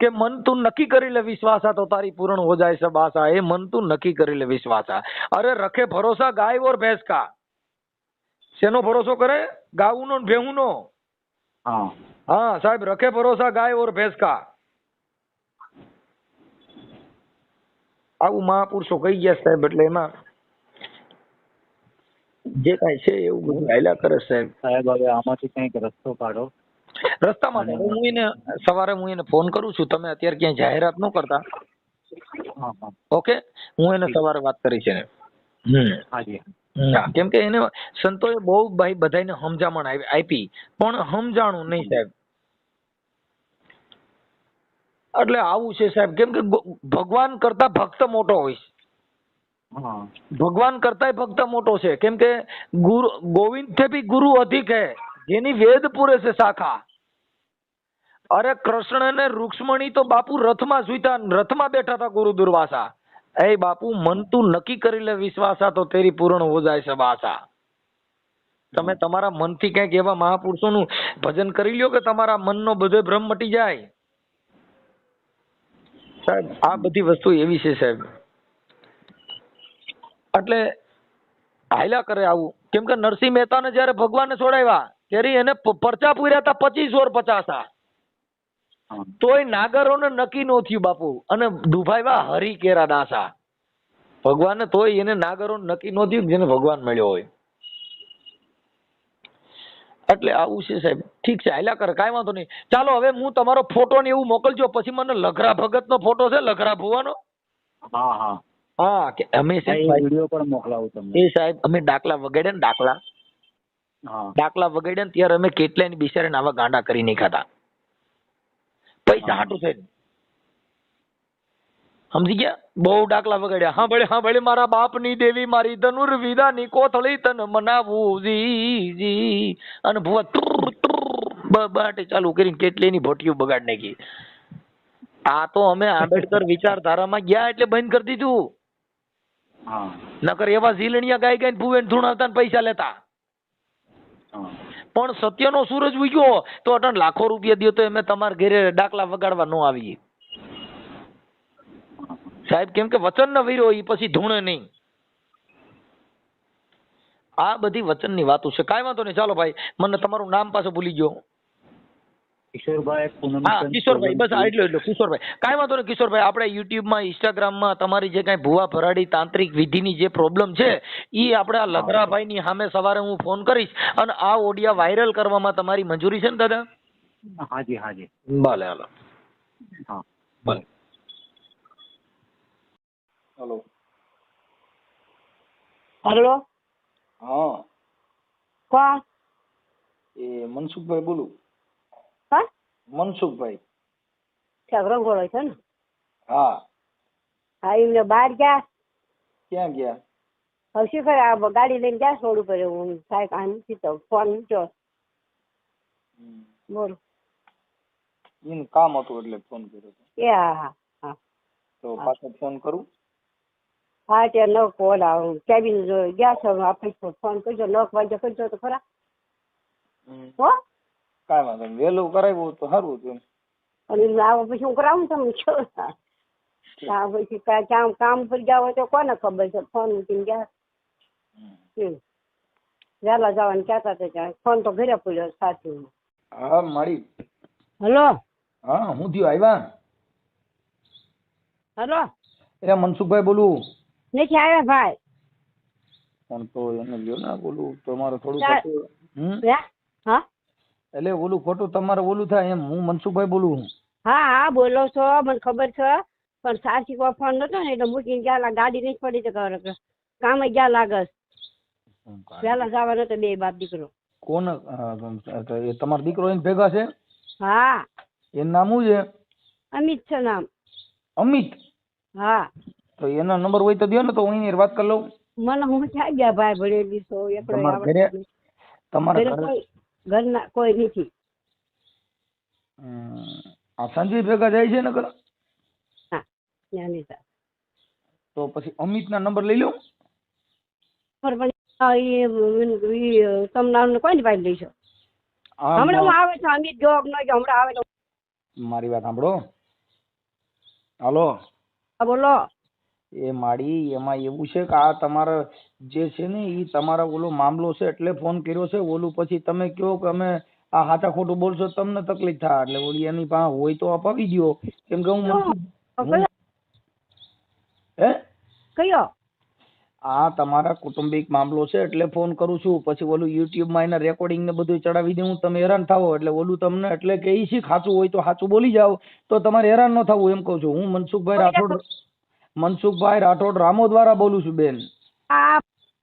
કે મન તું નક્કી કરી લે વિશ્વાસા તો તારી પૂર્ણ હો જાય છે બાસા. એ મન તું નક્કી કરી લે વિશ્વાસા. અરે રખે ભરોસા ગાય ઓર ભેંસ કા. શેનો ભરોસો કરે? ગાઉનો ને ભેહુનો. હા સાહેબ, રખે ભરોસા ગાય ઓર ભેંસ કા. આવું મહાપુરુષો કહી ગયા સાહેબ. એટલે એમાં જે કાંઈ છે એવું બધું હાલ્યા કરે સાહેબ. સાહેબ હવે આમાંથી કંઈક રસ્તો કાઢો. રસ્તામાં તો હું એને સવારે ફોન કરું છું. તમે અત્યારે ક્યાંય જાહેરાત ન કરતા. હા હા ઓકે, હું એને સવારે વાત કરીશ એને. હાજી. હા, કેમ કે એને સંતોએ બહુ ભાઈ બધાને સમજામણ આપી પણ સમજાણું નહીં સાહેબ. એટલે આવું છે સાહેબ, કેમ કે ભગવાન કરતા ભક્ત મોટો હોય છે. હા ભગવાન કરતાય ભક્ત મોટો છે, કેમ કે ગુરુ ગોવિંદ થી ભી ગુરુ અધિક હે, જેની વેદ પૂરે છે શાખા. અરે કૃષ્ણ ને રૂક્ષ્મણી તો બાપુ રથમાં સુઈતા, રથમાં બેઠા હતા ગુરુ દુર્વાસા. એ બાપુ મન તું નક્કી કરી લે વિશ્વાસા, તો તેરી પૂર્ણ હો જાય છે આશા. તમે તમારા મનથી કંઈક એવા મહાપુરુષોનું ભજન કરી લ્યો કે તમારા મનનો બધો ભ્રમ મટી જાય સાહેબ. આ બધી વસ્તુ એવી છે સાહેબ. એટલે હાલ્યા કરે આવું. કેમ કે નરસિંહ મહેતાને જયારે ભગવાને છોડાવ્યા ત્યારે એને પરચા પૂર્યા હતા 2550. તોય નાગરોને નક્કી નો થયું બાપુ, અને દુભાઈવા હરી કેરા દાસા. ભગવાને તોય એને નાગરોને નક્કી નો થયું જેને ભગવાન મળ્યો હોય. એટલે આવું છે સાહેબ. ઠીક છે, હાલ્યા કરે, કાંઈ વાંધો નહીં. ચાલો હવે હું તમારો ફોટો ને એવું મોકલજો. પછી મને લઘરા ભગત નો ફોટો છે, લઘરા ભુવાનો. હા હા હા, કે અમે વિડીયો પણ મોકલાવું તમને. એ સાહેબ અમે ડાકલા વગાડ્યા ને, ડાકલા વગાડ્યા ને ત્યારે અમે કેટલાય બિચારાને આવા ગાંડા કરી નહીં ખાતા. પૈસા હાટું છે, સમજી ગયા? બહુ ડાકલા વગાડ્યા. હા ભલે મારા બાપની દેવી મારી ધનુર્વિદાની કોથળી તન મનાવું જી. અને ભુવા બાટે ચાલુ કરીને કેટલીની ભોટિયું બગાડ નાખી. આ તો અમે આંબેડકર વિચારધારામાં ગયા એટલે બંધ કરી દીધું. નકર એવા ઝીલણિયા ગાય ગાય ભુવેન ધૂણાવતા ને પૈસા લેતા. પણ સત્યનો સૂરજ ઉગ્યો તો અટણ લાખો રૂપિયા દો તો અમે તમારા ઘરે ડાકલા વગાડવા ન આવીએ સાહેબ. કેમ કે વચન ન વીરો એ પછી ધૂણે નહીં. આ બધી વચનની વાતો છે. કાંઈ વાંધો નહીં, ચાલો ભાઈ. મને તમારું નામ પાછું ભૂલી ગયો. કિશોરભાઈ. હા કિશોરભાઈ, બસ એટલો કિશોરભાઈ. કાંઈ વાંધો નહીં કિશોરભાઈ. આપણે યુટ્યુબમાં, ઇન્સ્ટાગ્રામમાં તમારી જે કાંઈ ભૂવા ભરાડી તાંત્રિક વિધિની જે પ્રોબ્લેમ છે એ આપણે આ લઘરાભાઈ ની સામે સવારે હું ફોન કરીશ, અને આ ઓડિયા વાયરલ કરવામાં તમારી મંજૂરી છે ને દાદા? હાજી હાજી. ભલે હાલો. હા ભલે. હેલો. હેલો. હા, કોણ? એ મનસુખભાઈ બોલું. હા, મનસુખભાઈ. રંગોળો છે ને? હા. હા, એમને બહાર ગયા. ક્યાં ગયા? હવે શું કરે, આ ગાડી લઈને ગયા રોડ ઉપર. હું સાહેબ આ નથી તો ફોન મૂક્યો. બોલો. એનું કામ હતું એટલે ફોન કર્યો હતો. એ હા હા હા. તો પાછો ફોન કરું? હા, ત્યાં 9 કોલ આવું કેબિન ગયા છો. આપણે ફોન કરજો, 9 વાગે કરજો તો ખરા. હો, કાંઈ વાંધો નહીં, વહેલું કરાવ્યું તો સારું હતું. અને આવો પછી હું કરાવું તમને છો. પછી કામ પર ગયા હોય તો કોને ખબર છે. ફોન મૂકીને ગયા. વહેલા જવાનું કહેતા હતા. ફોન તો ઘરે પડ્યો સાચું. હા મારી. હલો. હા, હું થયું આવ્યા? હલો. એ મનસુખભાઈ બોલું. નથી આવ્યા ભાઈ. પણ તો એને લ્યો ને બોલું તમારે થોડું. હા, એટલે ઓલું ખોટું તમારે ઓલું થાય એમ. હું મનસુખભાઈ બોલું. હા હા બોલો છો, મને ખબર છે. પણ સાચી કોઈ ફોન નતો ને એટલે મૂકીને ગયા. ગાડી નહીં પડી તો કામે ગયા લાગે. વહેલા જવા નતો બે બાપ દીકરો. કોણ? એ તમારો દીકરો એને ભેગા છે? હા. એનું નામ શું છે? અમિત છે નામ. અમિત? હા. તો એનો નંબર હોય તો દો ને, તો હું એની વાત કરી લઉં. મને હું ક્યાં ગયા ભાઈ, ભણેલી છો એકડો. તમારા ઘરના કોઈ નથી. આ સંજય ભેગા જાય છે ને? હા, ત્યાંની સર. તો પછી અમિત ના નંબર લઈ લઉં. તમને કોઈ ભાઈ લઈશો? હમણાં હું આવે છે અમિત જોબ નો હમણાં આવે. મારી વાત સાંભળો. હાલો. બોલો. એ માડી, એમાં એવું છે કે આ તમારા જે છે ને એ તમારા ઓલો મામલો છે એટલે ફોન કર્યો છે. ઓલું પછી તમે કહો કે અમે આ સાચા ખોટું બોલશો તમને તકલીફ થાય. એટલે ઓલી એની પાસે હોય તો અપાવી દો. કેમ કે હું હે કયો? આ તમારા કુટુંબિક મામલો છે એટલે ફોન કરું છું. પછી ઓલું YouTube માં એના રેકોર્ડિંગ ને બધું ચડાવી દઉં, તમે હેરાન થાવો એટલે ઓલું તમને એટલે કે ઈ સાચું હોય તો સાચું બોલી જાવ, તો તમારે હેરાન ન થવું એમ કહું છું. હું મનસુખભાઈ રાઠોડ રામો દ્વારા બોલું છું બેન. હા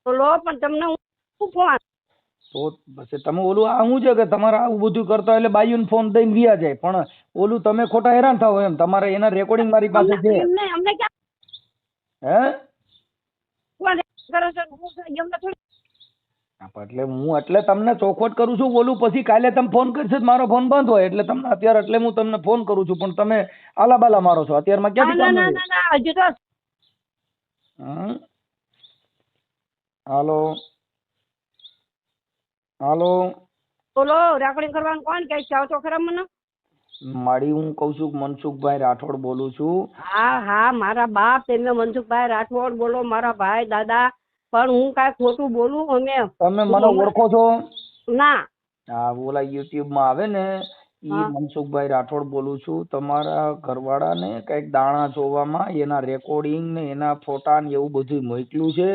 બોલો, પણ તમને હું શું ફોન તો પછી તમે ઓલું આ શું છે કે તમારે આવું બધું કરતા એટલે બાયુને ફોન દઈને વ્યા જાય, પણ ઓલું તમે ખોટા હેરાન થાવ એમ. તમારે એના રેકોર્ડિંગ મારી પાસે છે. અમને ક્યાં હે ફોન કરો છો? એમને થોડી એટલે હું એટલે તમને ચોખવટ કરું છું. બોલું પછી કાલે તમે ફોન કરશો તો મારો ફોન બંધ હોય એટલે તમને અત્યારે એટલે હું તમને ફોન કરું છું, પણ તમે આલા બાલા મારો છો અત્યારમાં ક્યાંથી કામ મળ્યું? ના હજુ તો હાલો હાલો બોલો, રેકોર્ડિંગ કરવાનું કોણ કહે છે? તો ખરા મને મારી હું કઉ છું મનસુખભાઈ રાઠોડ બોલું છું. હા મારા બાપ તેમને મનસુખભાઈ રાઠોડ બોલો, મારા ભાઈ દાદા, પણ હું કાંઈ ખોટું બોલું? તમે મને ઓળખો છો? ના. હા ઓલા YouTube માં આવે ને ઈ મનસુખભાઈ રાઠોડ બોલું છું. તમારા ઘરવાળા ને કઈક દાણા જોવામાં એના રેકોર્ડિંગ ને એના ફોટા ને એવું બધું મોકલ્યું છે,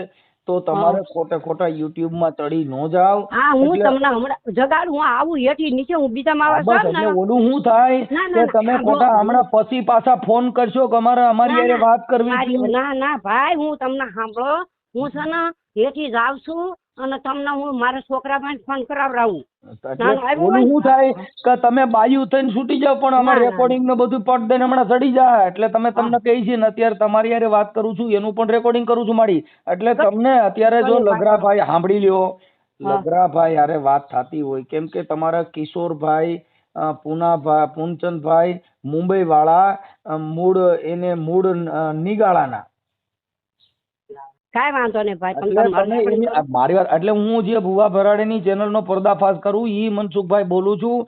તો તમારે ખોટા YouTube માં ચડી ન જાવ. હા હું તમને હમણાં જગાડું, હું આવું હેઠી નીચે, હું બીજા માવા એટલે ઓલું શું થાય કે તમે ખોટા હમણાં પછી પાછા ફોન કરશો કે અમારી હારે વાત કરવી છે. ના ભાઈ, હું તમને સાંભળો, હું છે ને હેઠી જાઉં છું અને તમને હું મારા છોકરા પાસે ફોન કરાવડાવું. ઓલું શું થાય કે તમે બાયું થઈને છૂટી જાવ, પણ અમારે રેકોર્ડિંગ ને બધું પટ દઈને હમણાં ચડી જાય એટલે તમને કહી છે ને અત્યારે તમારી હારે વાત કરું છું, એનું પણ રેકોર્ડિંગ કરું છું મારી. એટલે તમને અત્યારે જો લગરાભાઈ સાંભળી લ્યો, લગરાભાઈ હારે વાત થતી હોય, કેમ કે તમારા કિશોરભાઈ પૂનાભાઈ પૂનચંદભાઈ મુંબઈ વાળા મૂળ નિગાળાના. કાંઈ વાંધો નહીં ભાઈ, મારી વાત એટલે હું જે ભુવા ભરાડીની ચેનલ નો પર્દાફાશ કરું ઈ મનસુખભાઈ બોલું છું.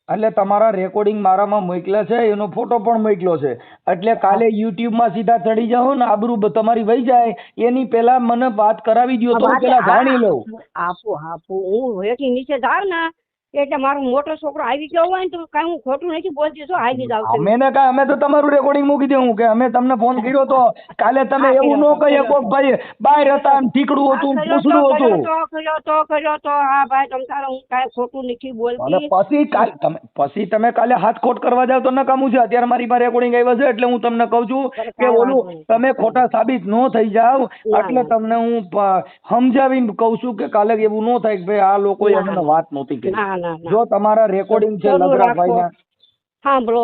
એટલે તમારા રેકોર્ડિંગ મારામાં મોકલ્યા છે, એનો ફોટો પણ મોકલ્યો છે. એટલે કાલે YouTube માં સીધા ચડી જાઓ ને આબરૂ તમારી વહી જાય એની પેલા મને વાત કરાવી દો તો પેલા જાણી લઉં. આપો હું હેઠી નીચે જાવ ને એટલે મારો મોટો છોકરો આવી ગયો હોય ને તો કઈ હું ખોટું નથી બોલતી, તો આવી જાવ. અમે તો તમારું રેકોર્ડિંગ મૂકી દેવું કે અમે તમને ફોન કર્યો તો કાલે તમે એવું ન કહી શકો ભાઈ બહાર હતા ઠીકડું હતું પૂછડું હતું કર્યો તો હા ભાઈ તમ તારે હું કઈ ખોટું નથી બોલતી. પછી તમે કાલે હાથ ખોટ કરવા જાવ તો નકામું છે. અત્યારે મારી પાસે રેકોર્ડિંગ આવ્યા છે એટલે હું તમને કઉ છું કે ઓલું તમે ખોટા સાબિત ન થઈ જાવ એટલે તમને હું સમજાવીને કઉ છું કે કાલે એવું ન થાય કે ભાઈ આ લોકોએ અમને વાત નહોતી કરી. જો તમારા રેકોર્ડિંગ છે લગરાભાઈ ના સાંભળો,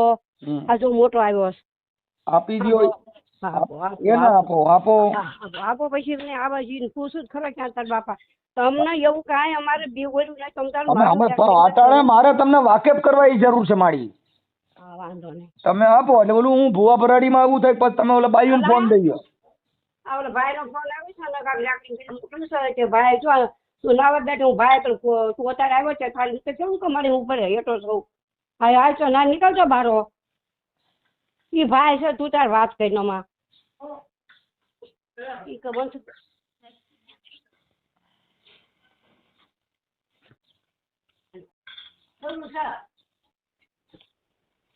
આ જો મોટો આવ્યો આપી દો એને આપો પછી મને આવા જીને પૂછું ખરા ક્યાં તાર બાપા તમને એવું કાંઈ અમારે બીવડ્યું નહીં તમ તાર મારે તમને વાકેફ કરવા જરૂર છે મારી. વાંધો નહીં તમે આપો એટલે બોલું હું ભુવા ભરાડી માં આવું થાય પછી તમે ઓલા બાઈ નો ફોન દઈ દો. ઓલા ભાઈ નો ફોન આવ્યો છે ને કે ભાઈ જો તું ના બેઠો હું ભાઈ તું અત્યારે આવ્યો છે ખાલી કેવું કે મારે ઉપર હેઠો છું હા છો ના નીકળજો બારો ઈ ભાઈ છે તું તાર વાત કરી માં ઈ ખબર છે.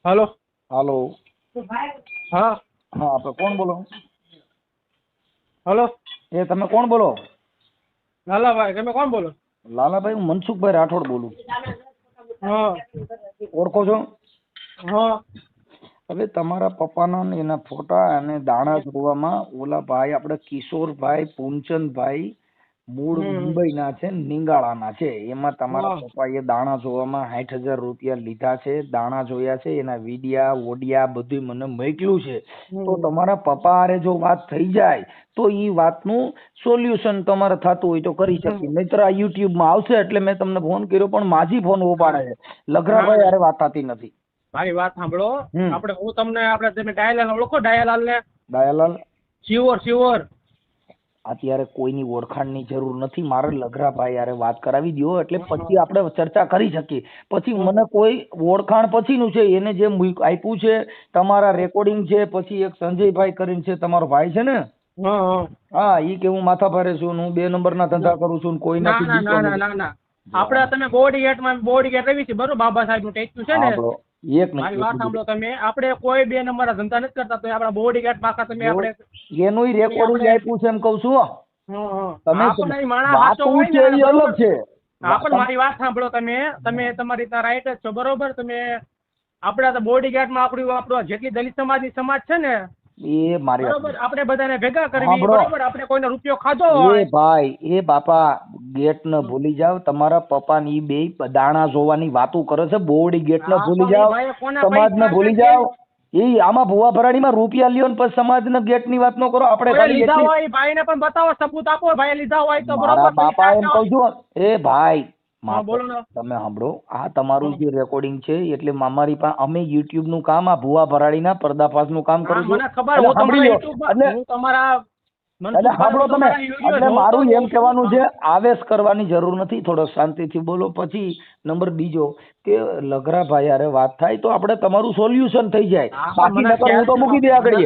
હાલો હાલો હા હા આપણે કોણ બોલો? હાલો એ તમે કોણ બોલો? લાલાભાઈ તમે કોણ બોલો? લાલાભાઈ હું મનસુખભાઈ રાઠોડ બોલું. હા ઓળખો છો? હા હવે તમારા પપ્પાના ને એના ફોટા અને દાણા જોવામાં ઓલા ભાઈ આપણે કિશોરભાઈ પૂનચંદભાઈ મૂળ મુંબઈના છે, નિંગાળાના છે. એમાં તમારા પપ્પાએ દાણા જોવામાં 60,000 રૂપિયા લીધા છે. દાણા જોયા છે, એના વિડિયા ઓડિયા બધું મને મોકલ્યું છે. તો તમારા પપ્પા હારે જો વાત થઈ જાય તો ઈ વાતનું સોલ્યુશન તમારે થતું હોય તો કરી શકીએ, નહીતર આ YouTube માં આવશે એટલે મેં તમને ફોન કર્યો પણ માજી ફોન ઉપાડે છે. લગરાભાઈ હારે વાત થતી નથી. મારી વાત સાંભળો, આપણે હું તમને આપણે તમે ડાયાલાલ ઓળખો? ડાયાલાલ ને? ડાયાલાલ શિવર અત્યારે કોઈની ઓળખાણની જરૂર નથી. મારે લગરાભાઈ યારે વાત કરાવી દો એટલે પછી આપણે ચર્ચા કરી શકીએ. પછી મને કોઈ ઓળખાણ પછીનું છે એને જે આપ્યું છે તમારા રેકોર્ડિંગ છે. પછી એક સંજયભાઈ કરીને છે તમારો ભાઈ છે ને, હા ઈ કે હું માથા ભારે છું, હું 2 નંબરના ધંધા કરું છું, કોઈ નથી. ના આપણે તમે બોડી ગેટ એવી છે બરોબર, બાબા સાહેબ નું ટેચ્યુ છે ને એક મારી વાત સાંભળો તમે. આપણે કોઈ 2 નંબરના ધંધા નથી કરતા, તો આપણા બોડીગાર્ડ પાકા તમે આપણે એનું રેકોર્ડિંગ આપ્યું છે એમ કહું છું. તમે આપણને ઈ માણસ વાત સાચો હોય છે ને, એ અલગ છે. હા, પણ મારી વાત સાંભળો તમે તમારી રીતના રાઈટ જ છો, બરોબર. તમે આપણા તો બોડીગાર્ડમાં આપણો જેટલી દલિત સમાજની સમાજ છે ને, એ મારી બરોબર, આપણે બધાને ભેગા કરવી, સાંભળો. બરોબર. આપણે કોઈનો રૂપિયો ખાધો એ હોય, ભાઈ એ બાપા ગેટ ન ભૂલી જાવ. તમારા પપ્પા ની બે દાણા જોવાની વાતો કરે છે. બોડી ગેટ ન હા, ભૂલી પણ ઈ જાવ, ભાઈએ કોના સમાજ ને પૈસા ભૂલી છે? જાવ. એ આમાં ભુવા ભરાડીમાં રૂપિયા લ્યો ને પછી સમાજ ને ગેટ ની વાત ન કરો. આપણે કોઈએ ખાલી લીધા એટલી- હોય, ભાઈને પણ બતાવો, સબૂત આપો, ભાઈએ લીધા હોય તો, મારા બરોબર. બાપા એમ કહું છું. એ ભાઈ હા, બોલો ને. તમે સાંભળો, આ તમારું જે રેકોર્ડિંગ છે એટલે અમારી પાસે અમે યુટ્યુબ નું કામ, આ ભુવા ભરાડીના પર્દાફાશ નું કામ હા, કરું છું. મને ખબર, એટલે હું તમારા સાંભળી લો. YouTube એટલે હું તમારા એટલે સાંભળો તમે. એટલે મારું એમ કહેવાનું છે. છે, આવેશ કરવાની જરૂર નથી. થોડો શાંતિથી બોલો. પછી નંબર બીજો કે લગરાભાઈ યારે વાત થાય તો આપણે તમારું સોલ્યુશન થઈ જાય. હા, બાકી મને નકર હું તો ખ્યાલ મૂકી છે. દે આગળ.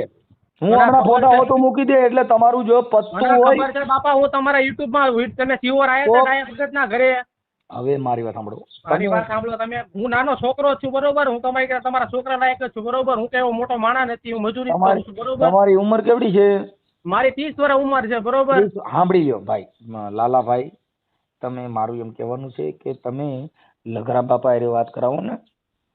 હું મને હમણાં ખબર ફોટા છે. હોતો મૂકી દે. એટલે તમારું જો પત્તું મને હોય. ખબર છે બાપા, હું તમારા YouTube માં તમે સિયોર આયા હતા આયા વખતના ઘરે. હવે મારી વાત સાંભળો. મારી વાત સાંભળો તમે. હું નાનો છોકરો છું, બરોબર. હું તમારા છોકરા લાયક જ છું, બરોબર. હું કેવો મોટો માણસ નથી, હું મજૂરી જ કરું છું, બરોબર. તમારી ઉંમર કેવડી છે? મારી 30 વર્ષ ઉંમર છે, બરોબર. સાંભળી લ્યો ભાઈ લાલાભાઈ, તમે મારું એમ કહેવાનું છે કે તમે લગરા બાપા હારે વાત કરાવો ને.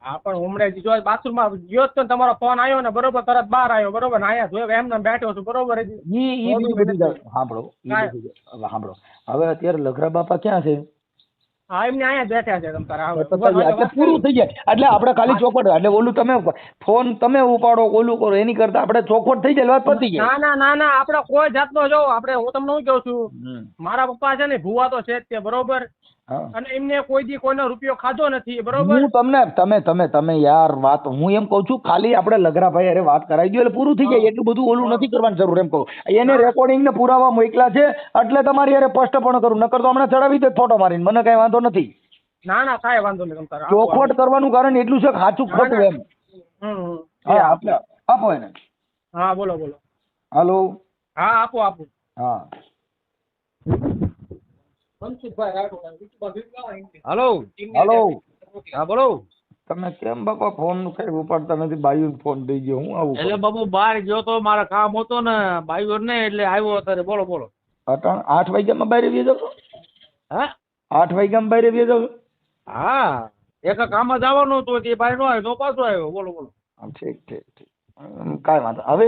હા, પણ હમણાં જો બાથરૂમમાં ગયો તો તમારો ફોન આવ્યો ને, બરોબર, તરત બહાર આવ્યો, બરોબર. આયા જોયો એમને બેઠો છું, બરોબર. ઈ બધી સાંભળો. સાંભળો, હવે અત્યારે લગરા બાપા ક્યાં છે? હા, એમને અહીંયા બેઠા છે. એટલે પૂરું થઈ જાય. એટલે આપણે ખાલી ચોખવટ. એટલે ઓલું તમે ફોન તમે ઉપાડો, ઓલું કરો, એની કરતા આપણે ચોખવટ થઈ જાય, વાત પતી જાય. ના, આપણે કોઈ જાતનો જો આપણે, હું તમને શું કહું છું, મારા પપ્પા છે ને ભુવા તો છે જ તે, બરોબર. અને એમને કોઈ દી કોઈનો રૂપિયો ખાધો નથી, બરોબર. હું તમને તમે યાર વાત, હું એમ કઉ છું ખાલી આપણે લગરાભાઈ અરે વાત કરાવી દો એટલે પૂરું થઈ જાય. એટલું બધું ઓલું નથી કરવાની જરૂર એમ કહું. એને રેકોર્ડિંગ ને પુરાવા મોકલા છે એટલે તમારી યાર સ્પષ્ટપણે કરું. નકર તો હમણાં ચડાવી દે ફોટો મારીને, મને કઈ વાંધો નથી. ના, કાંઈ વાંધો નહીં. તમારે ચોખવટ કરવાનું કારણ એટલું છે કે સાચું ખોટું એમ. હા, આપણે આપો એને. હા, બોલો. હાલો. હા, આપો. હા, હાલો. હા, બોલો. તમે કેમ બાપા ફોન કઈ ઉપાડતા નથી? બાયુ ફોન દઈ ગયો. હું આવું એટલે બાબુ બહાર ગયો તો, મારા કામ હતો ને બાઈઓ ને, એટલે આવ્યો અત્યારે. બોલો. અટાણ 8 વાગ્યામાં બહાર આવી જાવ? હા, 8 વાગ્યામાં બહાર આવી જાવ? હા, એક કામ જ આવવાનું હતું, તે બહાર નો આવ્યો તો પાછો આવ્યો. બોલો. ઠીક. કાંઈ વાંધો. હવે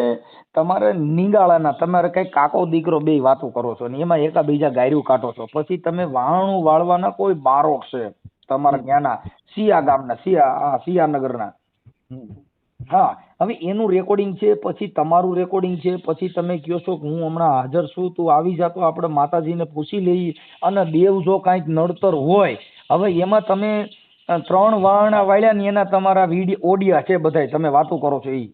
તમારે નિગાળાના તમારે કઈ કાકો દીકરો બે વાતો કરો છો ને એમાં એકા બીજા ગાયરું કાઢો છો. પછી તમે વાણું વાળવાના કોઈ બારોટ છે તમારા ત્યાંના સિયા ગામના, સિયાનગરના. હા, હવે એનું રેકોર્ડિંગ છે, પછી તમારું રેકોર્ડિંગ છે, પછી તમે કહો છો કે હું હમણાં હાજર છું, તું આવી જા તો આપણે માતાજીને પૂછી લઈએ. અને દેવ જો કાંઈક નડતર હોય, હવે એમાં તમે 3 વાણા વાળ્યા ને એના તમારા ઓડિયા છે બધા તમે વાતો કરો છો. એ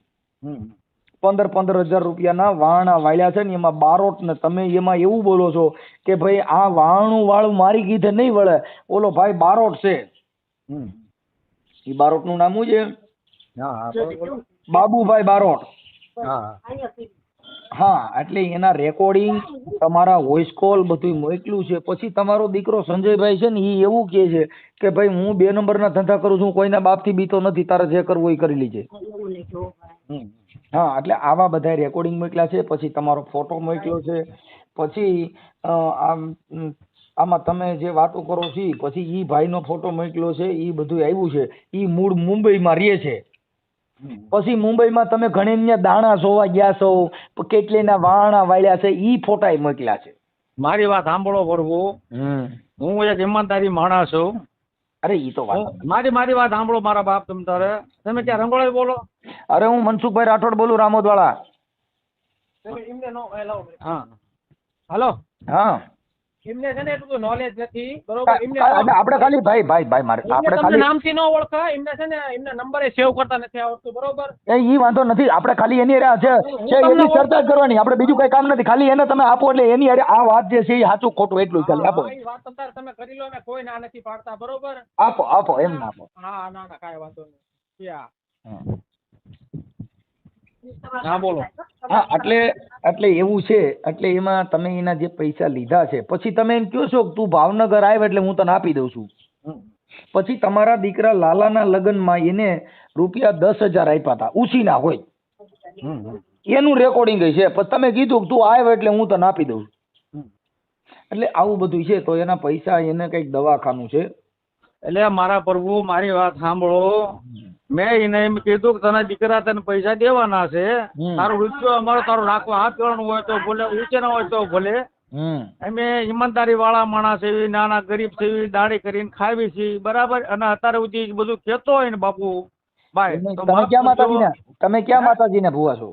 15,000 રૂપિયાના વાણા વાળ્યા છે ને એમાં બારોટ ને તમે એમાં એવું બોલો છો કે ભાઈ આ વાણું વાળું મારી કીધે નહીં વળે, ઓલો ભાઈ બારોટ છે. એ બારોટ નું નામ શું છે? બાબુભાઈ બારોટ. હા, એટલે એના રેકોર્ડિંગ તમારા વોઇસ કોલ બધું મોકલ્યું છે. પછી તમારો દીકરો સંજયભાઈ છે ને એ એવું કહે છે કે ભાઈ હું 2 નંબરના ધંધા કરું છું, કોઈના બાપથી બીતો નથી, તારે જે કરવું એ કરી લીજે. હા, એટલે આવા બધા રેકોર્ડિંગ મોકલ્યા છે. પછી તમારો ફોટો મોકલ્યો છે. પછી આમાં તમે જે વાતો કરો છો પછી ઈ ભાઈનો ફોટો મોકલ્યો છે. ઈ બધું આવ્યું છે. ઈ મૂળ મુંબઈમાં રહે છે. પછી મુંબઈમાં તમે ઘણી દાણા જોવા ગયા છો, કેટલીના વાણા વાળ્યા છે, ઈ ફોટા મોકલ્યા છે. મારી વાત સાંભળો પ્રભુ, હું એક ઈમાનદારી માણસ છું. અરે ઈ તો વાત મારી વાત સાંભળો મારા બાપ. તમે ક્યાં રંગોળી બોલો? અરે હું મનસુખભાઈ રાઠોડ બોલું, રામોદ વાળા. હા, હાલો. હા, એમને છે ને એટલું નોલેજ નથી, બરોબર. આપણે ખાલી ભાઈ મારે આપણે ખાલી નામથી ન ઓળખા, એમને છે ને એમના નંબર સેવ કરતા નથી આવડતું, બરોબર. ઈ વાંધો નથી. આપણે ખાલી એની છે એની ચર્ચા કરવાની, આપણે બીજું કઈ કામ નથી. ખાલી એને તમે આપો એટલે એની હારે આ વાત જે છે એ સાચું ખોટું એટલું ખાલી આપો. વાત તમે કરી લો, અમે કોઈ ના નથી પાડતા, બરોબર. આપો એમ ના આપો. હા, ના કાંઈ વાંધો નહીં. હા, બોલો. હા, એટલે એવું છે. એટલે એમાં તમે એના જે પૈસા લીધા છે પછી તમે એમ કહો છો કે તું ભાવનગર આવ એટલે હું તને આપી દઉં છું. પછી તમારા દીકરા લાલાના લગ્નમાં એને ₹10,000 આપ્યા હતા, ઉછીના હોય, એનું રેકોર્ડિંગ છે. પછી તમે કીધું કે તું આવ એટલે હું તને આપી દઉં. એટલે આવું બધું છે. તો એના પૈસા એને કઈક દવાખાનું છે. એટલે મારા પ્રભુ મારી વાત સાંભળો, મેં એને એમ કીધું કે તને દીકરા તને પૈસા દેવાના છે, તારો રૂપિયો અમારો તારો રાખવો, હાથ ગણવું હોય તો ભલે, ઊંચે ના હોય તો ભલે. અમે ઈમાનદારી વાળા માણસ એવી, નાના ગરીબ છે એવી, દાડી કરીને ખાવી છે, બરાબર. અને અત્યારે સુધી બધું કેતો હોય ને બાપુ ભાઈ, તમે ક્યાં માતાજીને ભૂવા છો?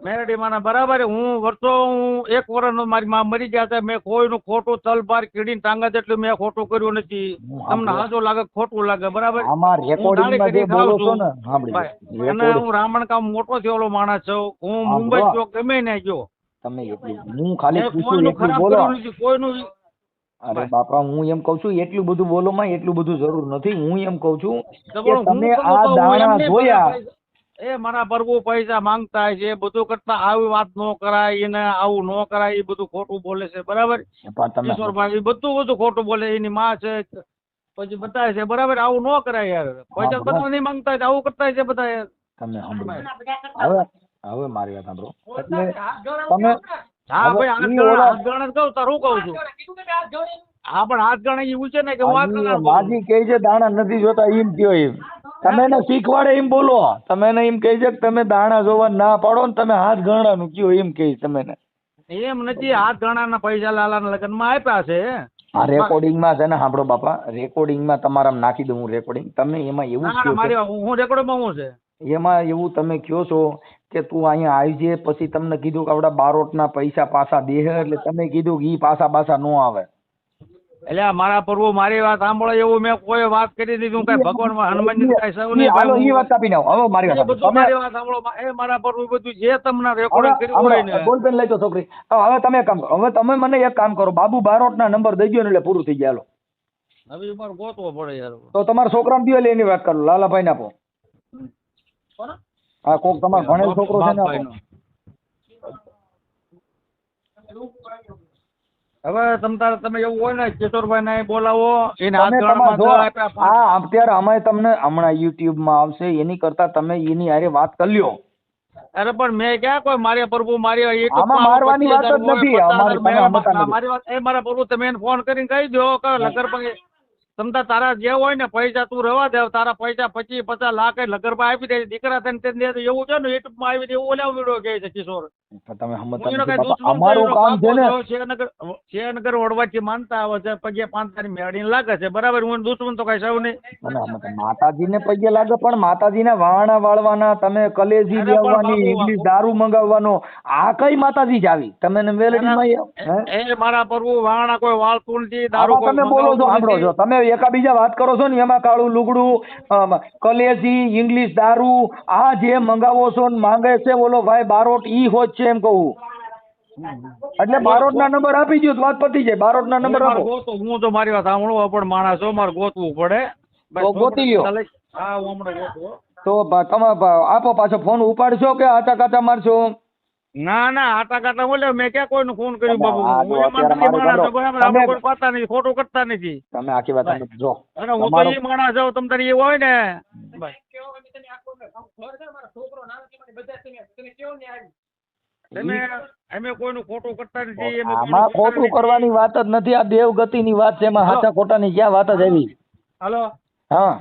મેરડી માના, બરાબર. હું વર્ષો, હું 1 વર્ષનો મારી માં મરી ગયા છે, મેં કોઈનું ખોટું તલબાર કીડીને ટાંગા જેટલું મેં ખોટું કર્યું નથી. તમને હાજો લાગે, ખોટું લાગે, બરાબર. અને હું રામણકામ મોટો થયેલો માણસ છું. હું મુંબઈ ગયો, ગમે ને ગયો, હું ખાલી કોઈનું. અરે બાપા, હું એમ કઉ છું એટલું બધું બોલો માં એટલું બધું જરૂર નથી. હું એમ કઉ છું કે તમે આ દાણા જોયા, એ મારા પ્રભુ પૈસા માંગતા છે, બધું કરતા આવી વાત ન કરાય, એને આવું ન કરાય, એ બધું ખોટું બોલે છે, બરાબર. કિશોરભાઈ બધું ખોટું બોલે, એની માં છે, પછી બતાવે છે, બરાબર. આવું ન કરાય યાર, પૈસા બધા નહીં માંગતા, આવું કરતા છે બધા યાર. તમે હવે મારી વાત સાંભળો. એટલે તમે હા ભાઈ, હાથ ગણે કહું તારું કહું છું. હા પણ હાથ ગણે એવું છે ને કે માજી કહે છે દાણા નથી જોતા, એમ કયો. એમ તમે એને શીખવાડે એમ બોલો. તમે એને એમ કહે છે કે તમે દાણા જોવા ના પાડો ને તમે હાથ ગણાનું કયો, એમ કહે તમે ને. એમ નથી, હાથ ગણાના પૈસા લાલાના લગ્નમાં આપ્યા છે. આ રેકોર્ડિંગ માં છે ને, સાંભળો બાપા, રેકોર્ડિંગ માં તમારા નાખી દઉં હું રેકોર્ડિંગ. તમે એમાં એવું હું રેકોર્ડિંગ માં હું છે એમાં એવું તમે કયો છો કે તું અહીંયા આવજે, પછી તમને કીધું કે આપડા બારોટના પૈસા પાછા દે, એટલે તમે કીધું કે ઈ પાછા નો આવે. એટલે મારા પ્રભુ મારી વાત સાંભળો, એવું મેં કોઈ વાત કરી દીધી, હું કઈ ભગવાન હનુમાનજી કઈ સૌ નહીં. હાલો ઈ વાત કાપી નાખો. હવે મારી વાત સાંભળો, એ મારા પ્રભુ બધું જે તમને રેકોર્ડિંગ કર્યું હોય ને. બોલ પેન લઈ તો છોકરી. હવે તમે કામ કરો, હવે તમે મને એક કામ કરો, બાબુ બારોટના નંબર દઈ દો ને એટલે પૂરું થઈ જાય. હવે મારે ગોતવો પડે યાર. તો તમારા છોકરાને દો એટલે એની વાત કરો, લાલાભાઈ ને આપો. હા, કોક તમારો ભણેલ છોકરો છે ને. હવે તમે એવું હોય ને, કિશોરભાઈ ને બોલાવો, એને અત્યારે અમે તમને હમણાં યુટ્યુબ માં આવશે, એની કરતા તમે એની હારે વાત કરી લ્યો. અરે પણ મેં ક્યાં કોઈ મારે પ્રભુ મારી મારવાની વાત જ નથી. મારી વાત એ મારા પ્રભુ તમે એને ફોન કરીને કહી દો કે લગર તમતા તારા જે હોય ને પૈસા તું રવા દે, તારા પૈસા 25-50 લાખ લગરભાઈ આપી દે, દીકરા થઈને એવું છે ને યુટ્યુબ માં આવી એવું ઓલા વિડીયો કહે છે કિશોર. અમારું કામ છે ને, શેરનગર વડવાથી માનતા આવે છે, પગે પાંતાની મેળીને લાગે છે, બરાબર. હું દુશ્મન તો કઈ સૌ નહીં. માતાજી ને પગે લાગે, પણ માતાજી ના વાણા વાળવાના, તમે કલેજી લેવાની, ઇંગ્લિશ દારૂ મંગાવવાનો, આ કઈ માતાજી જ આવી? તમે એ મારા પ્રભુ વાણા કોઈ વાળતું નથી, દારૂ તમે બોલો છો, સાંભળો છો, તમે એકાબીજા વાત કરો છો ને, એમાં કાળું લુગડું, કલેજી, ઇંગ્લિશ દારૂ, આ જે મંગાવો છો ને માંગે છે બોલો ભાઈ બારોટ ઈ હોત છે એમ કહું. એટલે બારોટ ના નંબર આપી દો, વાત પતી જાય. બારોટ ના નંબર આપો. હું તો મારી વાત સાંભળો, પણ માણસ છો, મારે ગોતવું પડે. ગોતી લ્યો. હા, હું હમણાં ગોતવો. તો તમે આપો, પાછો ફોન ઉપાડશો કે આટા કાટા મારશો? ના ના, આટા કાટા બોલે, મેં ક્યાં કોઈનું ફોન કર્યું બાબુ. પાતા નથી, ખોટું કરતા નથી. તમે આખી વાત જો. અને હું તો એ માણસ જાઉં, તમ તારી એ હોય ને અમે કોઈનું ખોટું કરતા નથી. આમાં ખોટું કરવાની વાત જ નથી, આ દેવગતિ ની વાત છે, એમાં સાચા ખોટા ની ક્યાં વાત જ આવી. હાલો. હા,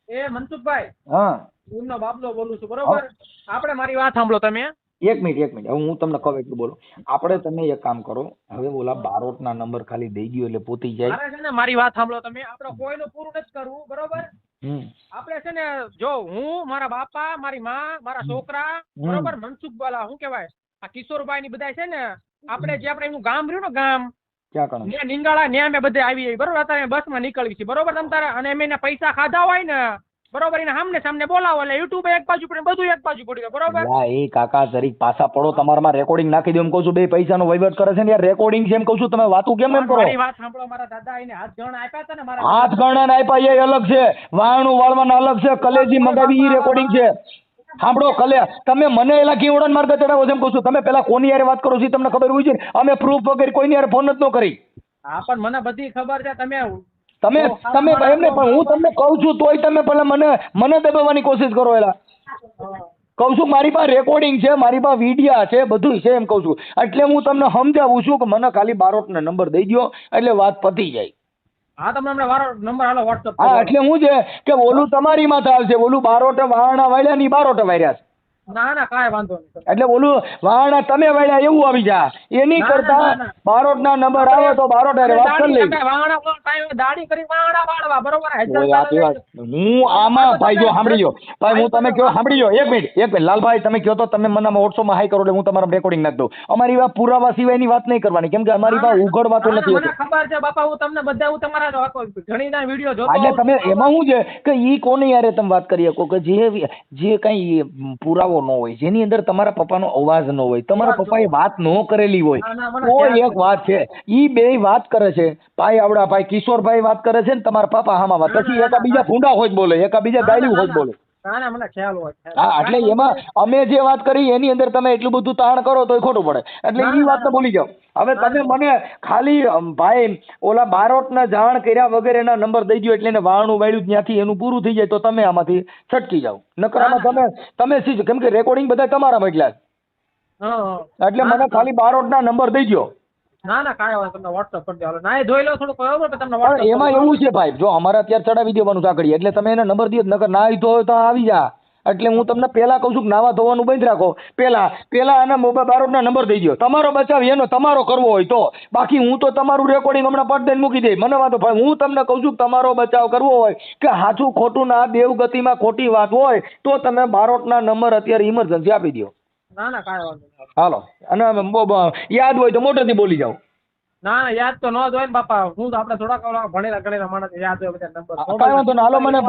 એ મનસુખભાઈ. હા, એમનો બાબલો બોલું છું, બરોબર. આપણે મારી વાત સાંભળો તમે. એક મિનિટ હવે હું તમને કહું એટલું બોલો. આપણે તમે એક કામ કરો, હવે ઓલા બારોટ ના નંબર ખાલી દઈ ગયો એટલે પોતી જાય. છે ને, મારી વાત સાંભળો તમે. આપણે કોઈનું પૂરું નથી કરવું, બરોબર. આપણે છે ને, જો હું, મારા બાપા, મારી માં, મારા છોકરા, બરોબર, મનસુખ બોલા, શું કેવાય, આ કિશોરભાઈ ની બધા છે ને, આપણે જે આપણે એનું ગામ રહ્યું ને, ગામ ત્યાં નિંગાળા ને અમે બધે આવી, બરોબર. અત્યારે બસ માં નીકળવી છે, બરોબર. તમ તારે અને અમે પૈસા ખાધા હોય ને, બરોબર, એને સામને બોલાવો એટલે યુટ્યુબ એક બાજુ પડે, બધું એક બાજુ પડી ગયું, બરોબર. એ કાકા જરીક પાછા પડો, તમારામાં રેકોર્ડિંગ નાખી દો એમ કહું છું. બે પૈસાનો વહીવટ કરે છે ને યાર, રેકોર્ડિંગ છે એમ કહું છું. તમે વાતું કેમ એમ કરો? મારી વાત સાંભળો, મારા દાદા એને હાથ ગણ આપ્યા હતા ને, મારા હાથ ગણ આપ્યા એ અલગ છે, વાણું વાળવાના અલગ છે, કલેજી મંગાવી એ રેકોર્ડિંગ છે. સાંભળો કલે, તમે મને એલા કેવડાન માર્ગ ચડાવો છે એમ કહું છું. તમે પેલા કોની યાર વાત કરો છો તમને ખબર હોય છે? અમે પ્રૂફ વગર કોઈની યાર ફોન જ ન કરી. હા, પણ મને બધી ખબર છે. તમે તમે એમને પણ હું તમને કહું છું તોય તમે પેલા મને દબાવવાની કોશિશ કરો એલા. કહું છું મારી પાસે રેકોર્ડિંગ છે, મારી પાસે વિડિયા છે, બધું છે એમ કહું છું. એટલે હું તમને સમજાવું છું કે મને ખાલી બારોટનો નંબર દઈ દો એટલે વાત પતી જાય. હા તમને હમણાં વારો નંબર હાલો WhatsApp હા એટલે હું છે કે ઓલું તમારી માથે આવશે, ઓલું બારોટે વાહણા વાળ્યા ની બારોટે વાળ્યા છે. ના કાંઈ વાંધો નહીં. એટલે ઓલું વાહણા તમે વાળ્યા એવું આવી જાય. એની કરતા બારોટના નંબર આવે તો બારોટ હારે વાત કરી લઈ. દાડી કરી વાહણા વાળવા બરોબર. હું આમાં ભાઈ જો સાંભળી લો ભાઈ, હું તમે કહો સાંભળી લો એક મિનિટ લાલભાઈ, તમે કહો તો તમે મને વોટ્સઅપમાં હાઈ કરો એટલે હું તમારા રેકોર્ડિંગ નાખી દઉં. અમારી વાત પુરાવા સિવાયની વાત નહીં કરવાની, કેમ કે અમારી પાસે ઉઘડવાતો નથી. મને ખબર છે બાપા, હું તમને બધા હું તમારા ઘણીના વિડીયો જોતો. એટલે તમે એમાં શું છે કે ઈ કોની યારે તમે વાત કરી શકો કે જે કઈ પુરાવો ન હોય, જેની અંદર તમારા પપ્પાનો અવાજ ન હોય, તમારા પપ્પાએ વાત ન કરેલી હોય, કોઈ એક વાત છે ઈ બે વાત કરે છે. ભાઈ આવડા ભાઈ કિશોરભાઈ વાત કરે છે ને તમારા પપ્પા હામાં વાત, પછી એકાબીજા ભૂંડા હોય બોલે, એકાબીજા ગાયલું હોય બોલે. મને ખ્યાલ હોય. હા એટલે એમાં અમે જે વાત કરી એની અંદર તમે એટલું બધું તાણ કરો તો ખોટું પડે. એટલે એ વાત તો ભૂલી જાઓ. હવે તમે મને ખાલી ભાઈ ઓલા બારોટના જાણ કર્યા વગેરેના નંબર દઈ દો એટલે એને વાળનું વાળ્યું ત્યાંથી એનું પૂરું થઈ જાય તો તમે આમાંથી છટકી જાઓ. નકર આમાં તમે શીખો, કેમ કે રેકોર્ડિંગ બધા તમારા મોકલ્યા છે. એટલે મને ખાલી બારોટના નંબર દઈ દો. ના કાંઈ વાંધો તમને WhatsApp કરી દો. ના જોઈ લો થોડું બરોબર કે તમને WhatsApp. એમાં એવું છે ભાઈ, જો અમારે અત્યારે ચડાવી દેવાનું સાંકળી એટલે તમે એને નંબર દો, નકર ના હોય તો આવી જા. એટલે હું તમને પેલા કહું છું કે નાવા ધોવાનું બંધ રાખો. પેલા આના મોબાઈલ બારોટના નંબર દઈ દો. તમારો બચાવ એનો તમારો કરવો હોય તો, બાકી હું તો તમારું રેકોર્ડિંગ હમણાં પટ દઈને મૂકી દઈ, મને વાંધો ભાઈ. હું તમને કહું છું તમારો બચાવ કરવો હોય કે સાચું ખોટું ના દેવગતિમાં ખોટી વાત હોય તો તમે બારોટના નંબર અત્યારે ઇમરજન્સી આપી દો. ના કાંઈ વાંધો નહીં. હાલો, અને યાદ હોય તો મોટેથી બોલી જાઓ. ના યાદ તો ન જ હોય ને બાપા, હું તો આપણે થોડાક ભણેલા ગણેલા માણસ યાદ હોય બધા નંબર. કાંઈ વાંધો નહીં. હાલો મને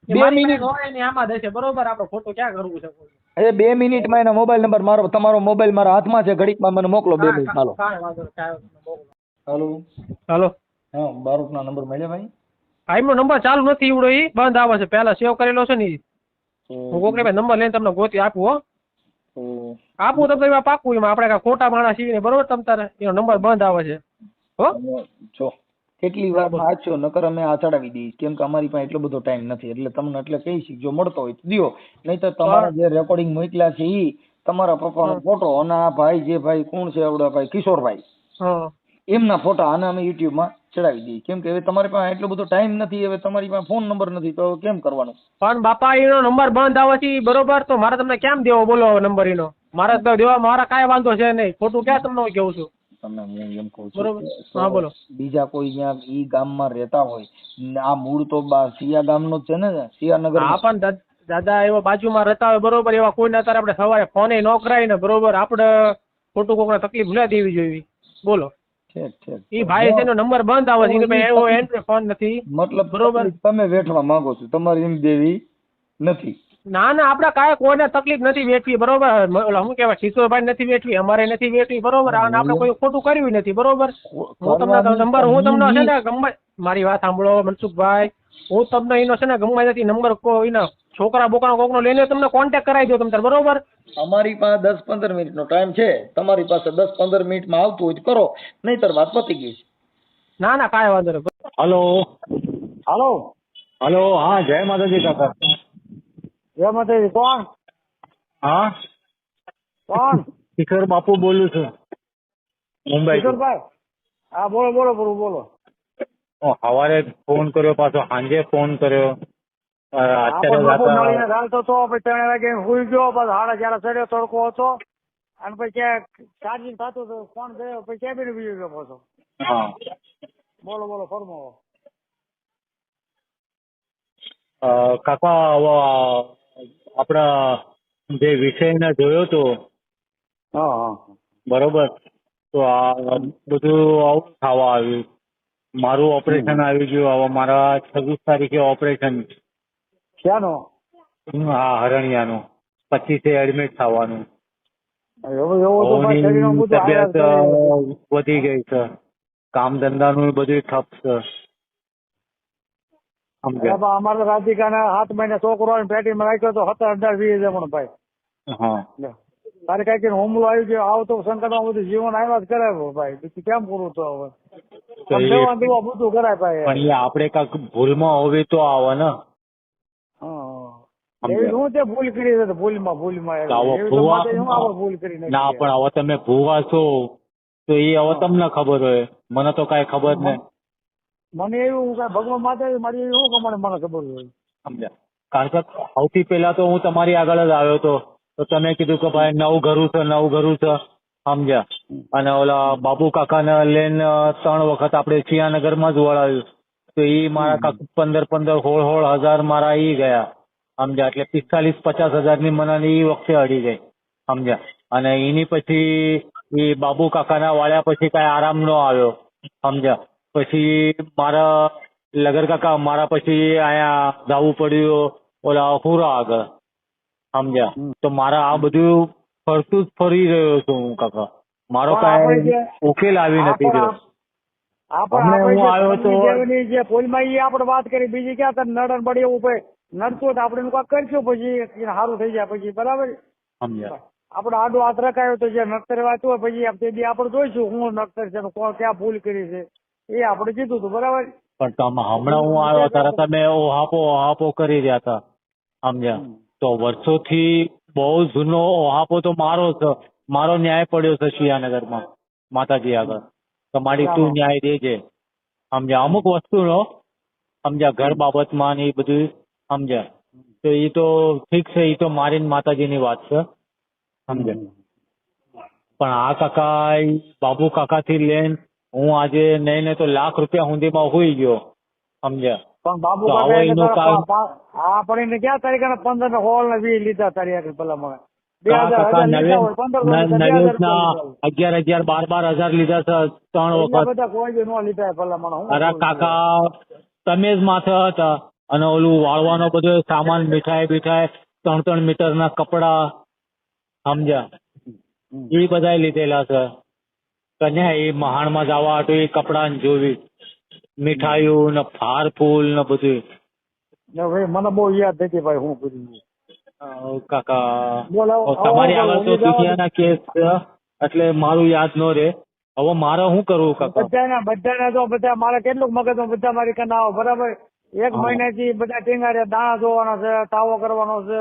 2 મિનિટ આમાં દેશે બરોબર. આપણે ખોટું ક્યાં કરવું છે? એ 2 મિનિટમાં એનો મોબાઈલ નંબર તમારો મોબાઈલ મારા હાથમાં છે, ઘડીકમાં મને મોકલો. 2 મિનિટ. હાલો હાલો. હા બારોટના નંબર મળ્યા ભાઈ? એમનો નંબર ચાલુ નથી, એવડો ઈ બંધ આવે છે. પહેલા સેવ કરેલો છે ને હું કોકને ભાઈ નંબર લઈને તમને ગોતી આપું. આપું તમને પાકું. એમાં આપણે કાંઈ ખોટા માણસ છીએ ને બરોબર. તમ તારે એનો નંબર બંધ આવે છે. જો કેટલી વાર આછો નકર અમે આ ચડાવી દઈએ, કેમ કે અમારી પાસે એટલો બધો ટાઈમ નથી. એટલે તમને એટલે કહી શીખ, જો મળતો હોય તો દો, નહીં તો તમારા જે રેકોર્ડિંગ મોકલ્યા છે ઈ તમારા પપ્પાનો ફોટો અને આ ભાઈ જે ભાઈ કોણ છે આવડા ભાઈ કિશોરભાઈ એમના ફોટા આને અમે યુટ્યુબમાં ચડાવી દઈએ. કેમ કે હવે તમારી પાસે એટલો બધો ટાઈમ નથી, હવે તમારી પાસે ફોન નંબર નથી તો કેમ કરવાનું? પણ બાપા એનો નંબર બંધ આવે છે બરોબર, તો મારે તમને કેમ દેવો બોલો નંબર એનો? મારે તો દેવા મારા કાંઈ વાંધો છે નહીં, ખોટું ક્યાં તમને કેવું છું. તમને હું એમ કહું છું બરોબર. હા બોલો. બીજા કોઈ ત્યાં ઈ ગામમાં રહેતા હોય, આ મૂળ તો સિયા ગામનો જ છે ને, સિયાનગર. હા પણ દાદા એવા બાજુમાં રહેતા હોય બરોબર, એવા કોઈને અત્યારે આપણે સવારે ફોને ન કરાય ને બરોબર. આપણે ખોટું કોઈને તકલીફ ન દેવી જોઈએ. બોલો. ઈ ભાઈ છે એનો નંબર બંધ આવે છે, એવો એન્ટ્રી ફોન નથી. મતલબ બરોબર તમે વેઠવા માંગો છો, તમારી એમ દેવી નથી. ના આપણે કાંઈ કોઈને તકલીફ નથી વેઠવી બરોબર. શું કહેવાય કિશોરભાઈ નથી વેઠવી, અમારે નથી વેઠવી બરોબર. અને આપણે કોઈ ખોટું કર્યું નથી બરોબર. હું તમને નંબર છે ને ગમે, મારી વાત સાંભળો મનસુખભાઈ, હું તમને એનો છે ને ગમે નથી નંબર એના છોકરા બોકરા કોકનો લઈને તમને કોન્ટેક્ટ કરાવી દો તમને બરોબર. અમારી પાસે 10-15 મિનિટનો ટાઈમ છે, તમારી પાસે 10-15 મિનિટમાં આવતું હોય તો કરો, નહીતર વાત પતી ગઈ છે. ના કાંઈ વાંધો નહીં. હલો. હા જય માતાજી કાકા. જય માતાજી. કોણ? હા કોણ? કિશોર બાપુ બોલું છું, મુંબઈ. કિશોરભાઈ? હા બોલો. સવારે ફોન કર્યો, પાછો સાંજે ફોન કર્યો. અત્યારે ચાલતો હતો, પછી 3 વાગે સુઈ ગયો, બસ 4:30 ચડ્યો, તડકો હતો, અને પછી ચાર્જિંગ થતું હતું, ફોન કર્યો, પછી કેબિન બીજો ગયો પાછો. હા બોલો ફરમાવો. કાકા આપણા જે વિષયને જોયો તો બરોબર, તો આ બધું આવું થવા આવ્યું. મારું ઓપરેશન આવી ગયું. હવે મારા 26 તારીખે ઓપરેશન. ક્યાંનો? હા હરણિયાનું. 25 એડમિટ થવાનું. તબિયત વધી ગઈ છે, કામ ધંધાનું બધું ઠપ છે. અમારે રાધિકાના 7 મહિના છોકરો પેટીમાં રાખ્યો તો 17-18-20 જમણ ભાઈ. હા તારે કઈ હુમલો આવી ગયો, આવો તો સંકટમાં બધું જીવન આવ્યા જ કરે ભાઈ, બીજું કેમ પૂરું તો હવે. તો એ દવા દવા બધું કરાય ભાઈ. પણ એ આપણે કાંક ભૂલમાં હોવી તો આવે ને. એવી હું તે ભૂલ કરી છે તો ભૂલમાં તો આવો એવી તો ભૂવા માતાજી હું આવો ભૂલ કરી નાખી. ના પણ હવે તમે ભૂવા છો તો એ હવે તમને ખબર હોય, મને તો કાંઈ ખબર નહીં. મને એવું કાંઈ ભગવાન માતાજી મારી એવી શું કમાણે મને ખબર હોય. સમજ્યા? કારણ કે સૌથી પહેલા તો હું તમારી આગળ જ આવ્યો હતો, તો તમે કીધું કે ભાઈ નવું ઘરું છે સમજ્યા. અને ઓલા બાબુ કાકાને લઈને 3 વખત આપણે સિયાનગરમાં જ વળાવ્યું, તો એ મારા કાક 15,000-16,000 મારા ઈ ગયા સમજ્યા. એટલે 45,000-50,000 મને એ વખતે અડી ગઈ સમજ્યા. અને એની પછી એ બાબુ કાકાના વાળ્યા પછી કાંઈ આરામ ન આવ્યો સમજ્યા. પછી મારા લગર કાકા મારા પછી અહીંયા જવું પડ્યું ઓલા અફુરા આગળ સમજ્યા. તો મારા આ બધું ફરતું જ ફરી રહ્યો છું હું કાકા, મારો કાંઈ ઉકેલ આવી નથી રહ્યો. હમણાં હું આવ્યો તો જે ફૂલમાં એ આપણે વાત કરી, બીજી ક્યાં તને નડન પડી એવું ભાઈ નડતું તો આપણે કાંઈક કરશું પછી સારું થઈ જાય પછી બરાબર સમજ્યા. આપણે આડો હાથ રખાયો તો જે નક્કર વાત હોય પછી તે દી આપણે જોઈશું હું નક્કર છે ને કોણ ક્યાં ભૂલ કરી છે એ આપણે કીધું હતું બરાબર. પણ તમે હમણાં હું આવ્યો ત્યારે તમે ઓહાપો કરી રહ્યા હતા સમજ્યા. તો વર્ષોથી બહુ જૂનો ઓહાપો તો મારો છે, મારો ન્યાય પડ્યો છે શિયાનગરમાં માતાજી આગળ. તમારી તું ન્યાય દેજે સમજ્યા. અમુક વસ્તુનો સમજ્યા ઘર બાબતમાં ને એ બધું સમજ્યા. તો એ તો ઠીક છે, એ તો મારી માતાજીની વાત છે સમજ્યા. પણ આ કાકા બાબુ કાકાથી લઈને હું આજે નહીં ને તો લાખ રૂપિયા સુધીમાં હોઈ ગયો સમજ્યા. પણ બાબુ તો આવો એનું કામ હા પણ એને ક્યાં તારીખ 15 ને 16 ને 20 લીધા તારી આગળ પેલા મને 11,000 12,000 લીધા છે 3 વખત. બધા કોઈ ન લીધા પેલા મને. અરે કાકા તમે જ માથે હતા અને ઓલું વાળવાનો બધો સામાન મીઠાઈ 3 મીટરના કપડા સમજ્યા એ બધા લીધેલા છે. કન્યા એ મહાણમાં જવા હતું એ કપડા જોવી મીઠાઈઓ ને ફાર ફૂલ ને બધું. મને બહુ યાદ નથી ભાઈ હું કર્યું કાકા. તમારી આગળ તો દુનિયાના કેસ છે એટલે મારું યાદ ન રહે. હવે મારે શું કરવું કાકા? બધાને તો બધા મારે કેટલું મગજમાં બધા મારી કને આવો બરાબર. 1 મહિનાથી બધા ટીંગાર્યા, દાણા ધોવાનો છે, તાવો કરવાનો છે,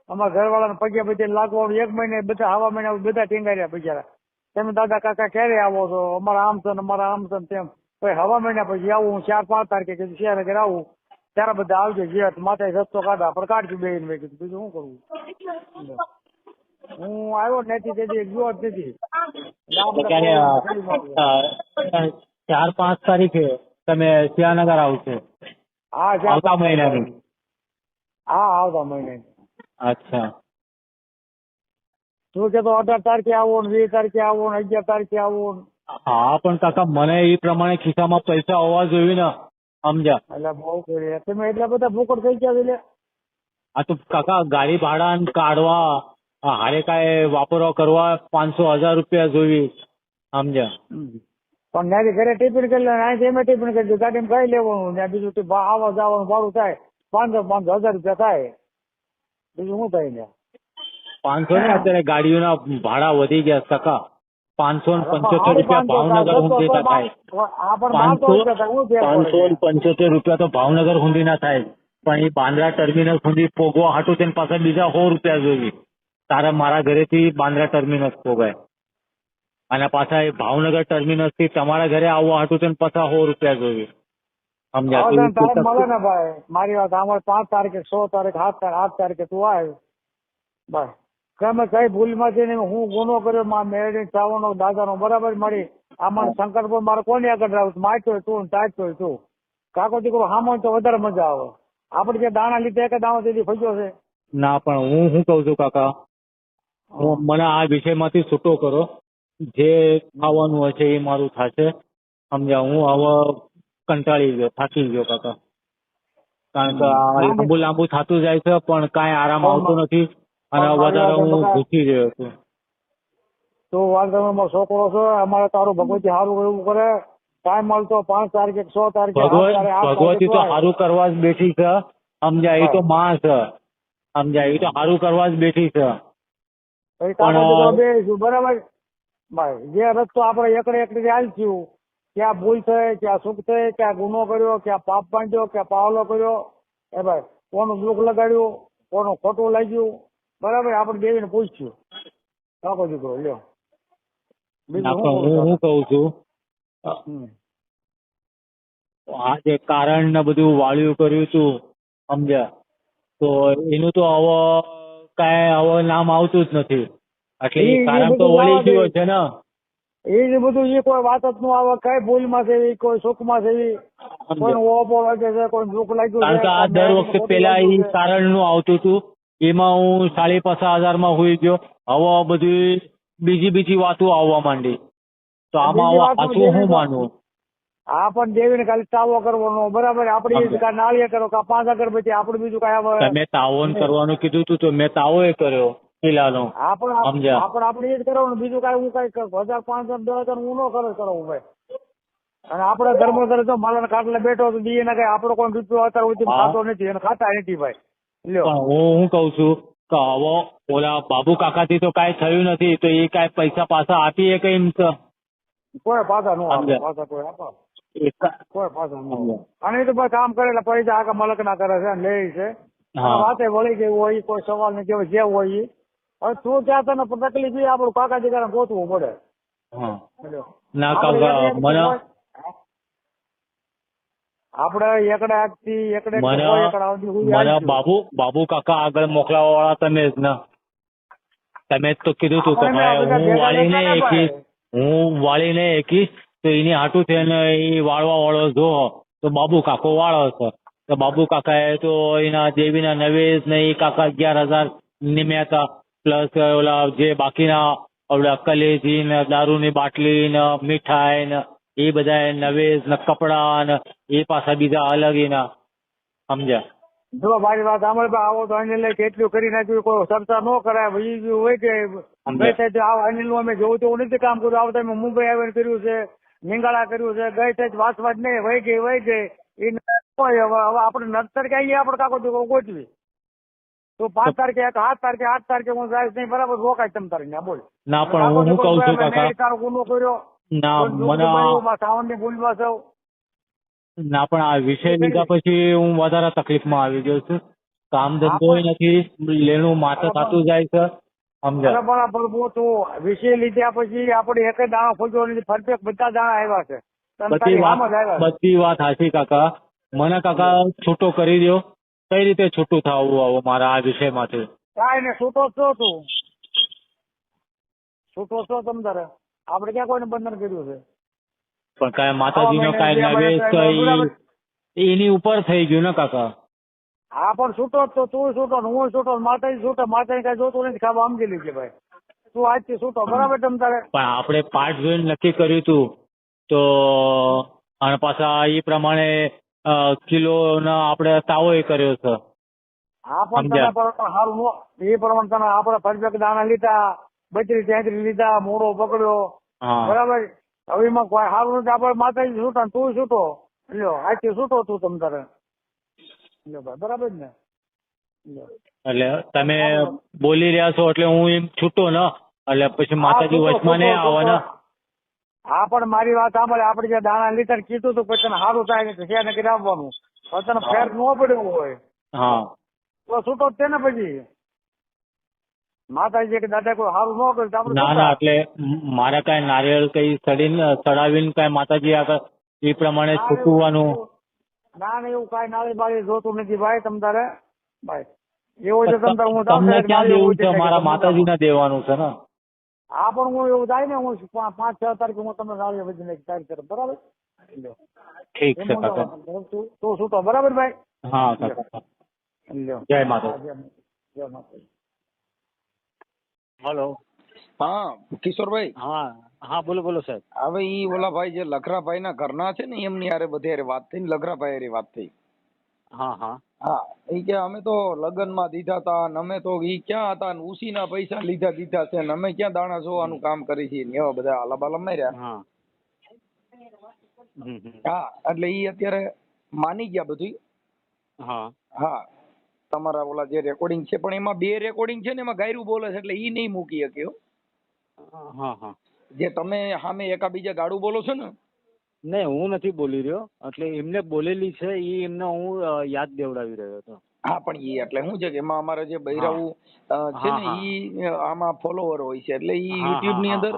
અમારા ઘરવાળાને પગે પગે લાગવાનું. 1 મહિને બધા આવા મહિના બધા ટીંગાર્યા બિચારા. તમે દાદા કાકા ક્યારે આવો છો? અમારા આમ છે ને અમારા આમ છે ને તેમ. પછી હવા મહિના પછી આવું હું 4-5 તારીખે કીધું શિયાનગર આવું ત્યારે બધા આવજો. જે માથે રસ્તો કાઢા પણ કાઢશું બે મેં કીધું બીજું શું કરવું. હું આવ્યો નથી તેથી ગયો જ નથી. 4-5 તારીખે તમે શિયાનગર આવશે? હા આવતા મહિનાની? હા આવતા મહિને. અચ્છા. તું કે તો 18 તારીખે આવો ને 20 તારીખે આવો ને 11 તારીખે આવો. હા પણ કાકા મને એ પ્રમાણે ખિસ્સામાં પૈસા હોવા જોઈએ ને સમજ્યા. એટલે બહુ કરી તમે એટલા બધા ભૂકડ થઈ ગયા એટલે. હા તો કાકા ગાડી ભાડા કાઢવા હારે કાંઈ વાપરવા કરવા 500,000 રૂપિયા જોઈ સમજ્યા. પણ ત્યાંથી ઘરે ટિફિન કરી લે અહીંથી એમ ટિફિન કરી દઉં ગાડીમાં ખાઈ લેવાનું ત્યાં બીજું આવવા જવાનું ભાડું થાય 500-5,000 રૂપિયા થાય બીજું શું થાય ને. 500 ને અત્યારે ગાડીઓના ભાડા વધી ગયા કાકા. 575 રૂપિયા ભાવનગર સુધી ના થાય. 575 રૂપિયા તો ભાવનગર સુધી ના થાય. પણ એ બાંદ્રા ટર્મિનલ સુધી પોગવા હાટું તેને પાછા બીજા 100 રૂપિયા જોઈએ. તારે મારા ઘરેથી બાંદ્રા ટર્મિનસ પોગાય અને પાછા એ ભાવનગર ટર્મિનસ થી તમારા ઘરે આવવા હાટું તેને પાછા 100 રૂપિયા જોઈએ સમજ્યા. મળે ને ભાઈ મારી વાત અમારે 5 તારીખે 6 તારીખ 8 તારીખે તું આવ ભાઈ ગમે કઈ ભૂલમાં છે ને હું ગુનો કર્યો મારા મેળવી ચાવવાનો દાદાનો બરાબર મળી આમાં શંકરપુર મારે કોની આગળ રાવું મારતો તું ટાચતો તું કાકો દીકરો હામો તો વધારે મજા આવે. આપણે જે દાણા લીધા એક દાણો તેથી ફગ્યો છે. ના પણ હું શું કઉ છું કાકા, મને આ વિષયમાંથી છૂટો કરો. જે ખાવાનું હોય છે એ મારું થશે સમજ્યા. હું હવે કંટાળી ગયો, થાકી ગયો કાકા. કારણ કે લાંબુ લાંબુ થતું જાય છે પણ કાંઈ આરામ આવતો નથી અને વધારે હું ઘૂસી રહ્યો છું. તો વાંધો છોકરો છે અમારે તારું ભગવતી સારું એવું કરે ટાઈમ મળતો 5 તારીખે 6 તારીખે ભગવતી તો સારું કરવા જ બેઠી છે સમજ્યા. એ તો માં છે સમજ્યા. એ તો સારું કરવા જ બેઠી છે. પણ બરાબર ભાઈ જે રસ્તો આપણે એકડે હાલશું ક્યાં ભૂલ થઈ, ક્યાં સુખ થઈ, ક્યાં ગુનો કર્યો, ક્યાં પાપ બાંધ્યો, ક્યાં પાવલો કર્યો, એ ભાઈ કોનું દુઃખ લગાડ્યું, કોનું ખોટું લાગ્યું, બરાબર આપણે દેવીને પૂછ્યું. કાકો દીકરો લ્યો હું કઉ છું આ જે કારણ ને બધું વાળ્યું કર્યું તું સમજ્યા, તો એનું તો હવે કાંઈ હવે નામ આવતું જ નથી, એટલે એ કારણ તો વળી ગયું છે ને. એ બધું એ કોઈ વાત જ ન આવે, કઈ ભૂલમાં છે, કોઈ સુખમાં છે, કોઈ ઓપો લાગે છે, કોઈ દુઃખ લાગ્યું. કારણ કે આ દર વખતે પેલા એ કારણ નું આવતું હતું, એમાં હું 50,000 માં હોઈ ગયો, હવે બધી બીજી વાતો આવવા માંડી, તો આમાં આછું હું માનવું. હા પણ દેવીને ખાલી તાવો કરવાનો, બરાબર, આપડી નાળિયેર કરો કા 5 અગરબત્તી, આપણે બીજું કઈ આવે. તમે તાવો કરવાનું કીધું તું તો મેં તાવો કર્યો પેલાનો. આપણે એ જ કરવાનું, બીજું કઈ હું કઈ 1,500 2,000 હું ન કરું ભાઈ. અને આપડે ધર્મ તો માલણ ખાટલે બેઠો તો દીએ ના કઈ આપણો કોઈ રૂપિયો અત્યાર સુધી ખાતો નથી અને ખાતા નથી ભાઈ. પણ હું કહું છું કે હવે ઓલા બાબુ કાકા થી તો કઈ થયું નથી, તો એ કઈ પૈસા પાછા આપીએ કઈ કોઈ પાછા નો આપે, પાછા કોઈ આપે કોઈ પાછા નો. અને એ તો ભાઈ કામ કરેલા પૈસા આખા મલક ના કરે છે, લે છે, વાતે વળી ગઈ હોય, કોઈ સવાલ ને કેવાય જે હોય. હવે તું ત્યાં તને તકલીફ એ આપણું કાકા દીકરા ગોતવું પડે. ના કાકા મને આપડે એકડા થી એકડે બાબુ કાકા આગળ મોકલાવા વાળા તમે જ ને. તમે જ તો કીધું તું કે હું વાળીને એકીશ તો એની હાટું થઈને એ વાળવા વાળો જો તો બાબુ કાકો વાળો છે. તો બાબુ કાકાએ તો એના દેવીના નવેશ ને એ કાકા 11,000 નિમ્યા હતા, પ્લસ ઓલા જે બાકીના ઓલા કલેજી ને દારૂની બાટલી ને મીઠાઈ ને એ બધા નવેશ ને કપડા ને એ પાછા બીજા અલગ એના સમજ્યા. જો મારી વાત સાંભળ, આવો તો અનિલ કેટલું કરી નાખ્યું, કોઈ ચર્ચા ન કરાય ભાઈ હોય કે અનિલ નું અમે જોવું તો નથી કામ કર્યું. આવતા મુંબઈ આવીને કર્યું છે, નિંગાળા કર્યું છે, ગઈ સાઈડ વાંચવા જ નહીં, વહી ગઈ એ હવે આપણે નર્સર કે આવીએ આપણે કાકો દીકરો ગોઠવી તો 5 તારીખે 7 તારીખે 8 તારીખે હું જાય નહીં, બરાબર રોકાય તમ તારી ના બોલ. ના પણ હું કહું છું કાકા, તારો ગુનો કર્યો ના મને સાવન ની ભૂલમાં સૌ ના, પણ આ વિષય લીધા પછી હું વધારે તકલીફમાં આવી ગયો છું. કામ ધંધો નથી, લેણું માથે થતું જાય છે સમજ્યા. બરાબર તો વિષય લીધા પછી આપણે એક દાણા ખોજો નથી, પરફેક્ટ બધા દાણા આવ્યા છે. બધી વાત સાચી કાકા. મને કાકા છૂટો કરી દો, કઈ રીતે છૂટું થવું આવું મારા આ વિષયમાંથી? કાંઈ ને છૂટો છો તું, છૂટો છો તમ તારે, આપણે ક્યાં કોઈને બંધન કર્યું છે? પણ કાંઈ માતાજીનો કાંઈ નવેશ એની ઉપર થઈ ગયું ને કાકા. હા પણ છૂટો તો તું છૂટો ને હું છૂટો, માતાજી છૂટો, માતાજી કઈ જોતું નથી, ખાવા સમજી લીધી ભાઈ. તું આજથી છૂટો, બરાબર તમ તારે. પણ આપણે પાઠ જોઈને નક્કી કર્યું હતું તો, અને પાછા એ પ્રમાણે કિલો ના આપણે તાવો એ કર્યો છે. હા પણ તને સારું એ પ્રમાણે તને આપણે પરફેક્ટ દાણા લીધા, 32-33 લીધા, મોડો પકડ્યો, બરાબર. હવે એમાં કોઈ સારું નથી, આપણે માતાજી છૂટા તું છૂટો, લ્યો આજથી છૂટો તું તમ તારે, બરાબર ને. એટલે તમે બોલી રહ્યા છો એટલે હું એમ છૂટો ને, એટલે પછી માતાજી વચમાં નહીં આવે ને. હા પણ મારી વાત સાંભળે, આપણે જે દાણા લીધા કીધું હતું પછી તને સારું થાય ને છે નક્કી આપવાનું, તને ફેર ન પડ્યું હોય તો છૂટો જ છે ને. પછી માતાજી કે દાદા કોઈ સારું ન કર્યું તો આપણે ના, એટલે મારે કઈ નારિયેળ કઈ ચડાવીને કઈ માતાજી આગળ એ પ્રમાણે છૂટવાનું? ના એવું કઈ નાળી બાળી જોતું નથી ભાઈ તમ તારે ભાઈ. એવું છે તમ તારે હું તમને ક્યાં દેવું છે? મારા માતાજીને દેવાનું છે ને. હા પણ હું એવું થાય ને, હું 5-6 તારીખે હું તમને નાળિયેર બધી તારીખ કરું, બરાબર? ઠીક છે કાકા. તું છૂટો, બરાબર ભાઈ? હા કાકા. જય માતા. જય માતા. હેલો. હા કિશોરભાઈ. હા બોલો સાહેબ. હવે ઈ ઓલા ભાઈ જે લખરાભાઈ ના ઘરના છે ને એમની હારે બધે વાત થઈ, લખરાભાઈ હારે વાત થઈ. હા એ કે અમે તો લગ્નમાં દીધા હતા ને અમે તો ઈ ક્યાં હતા ને ઉસીના પૈસા દીધા છે ને અમે ક્યાં દાણા જોવાનું કામ કરી છીએ ને એવા બધા આલાબાલા માર્યા. હા એટલે ઈ અત્યારે માની ગયા બધું. હા તમારા ઓલા જે રેકોર્ડિંગ છે, પણ એમાં 2 રેકોર્ડિંગ છે ને એમાં ગાયરું બોલે છે એટલે ઈ નહીં મૂકી શક્યો. જે તમે સામે એકાબીજા ગાડું બોલો છો ને નહીં, હું નથી બોલી રહ્યો, એટલે એમને બોલેલી છે એ એમને હું યાદ દેવડાવી રહ્યો હતો. હા પણ ઈ એટલે શું છે કે એમાં અમારા જે બૈરાઓ છે ને ઈ આમાં ફોલોવર હોય છે, એટલે ઈ યુટ્યુબ ની અંદર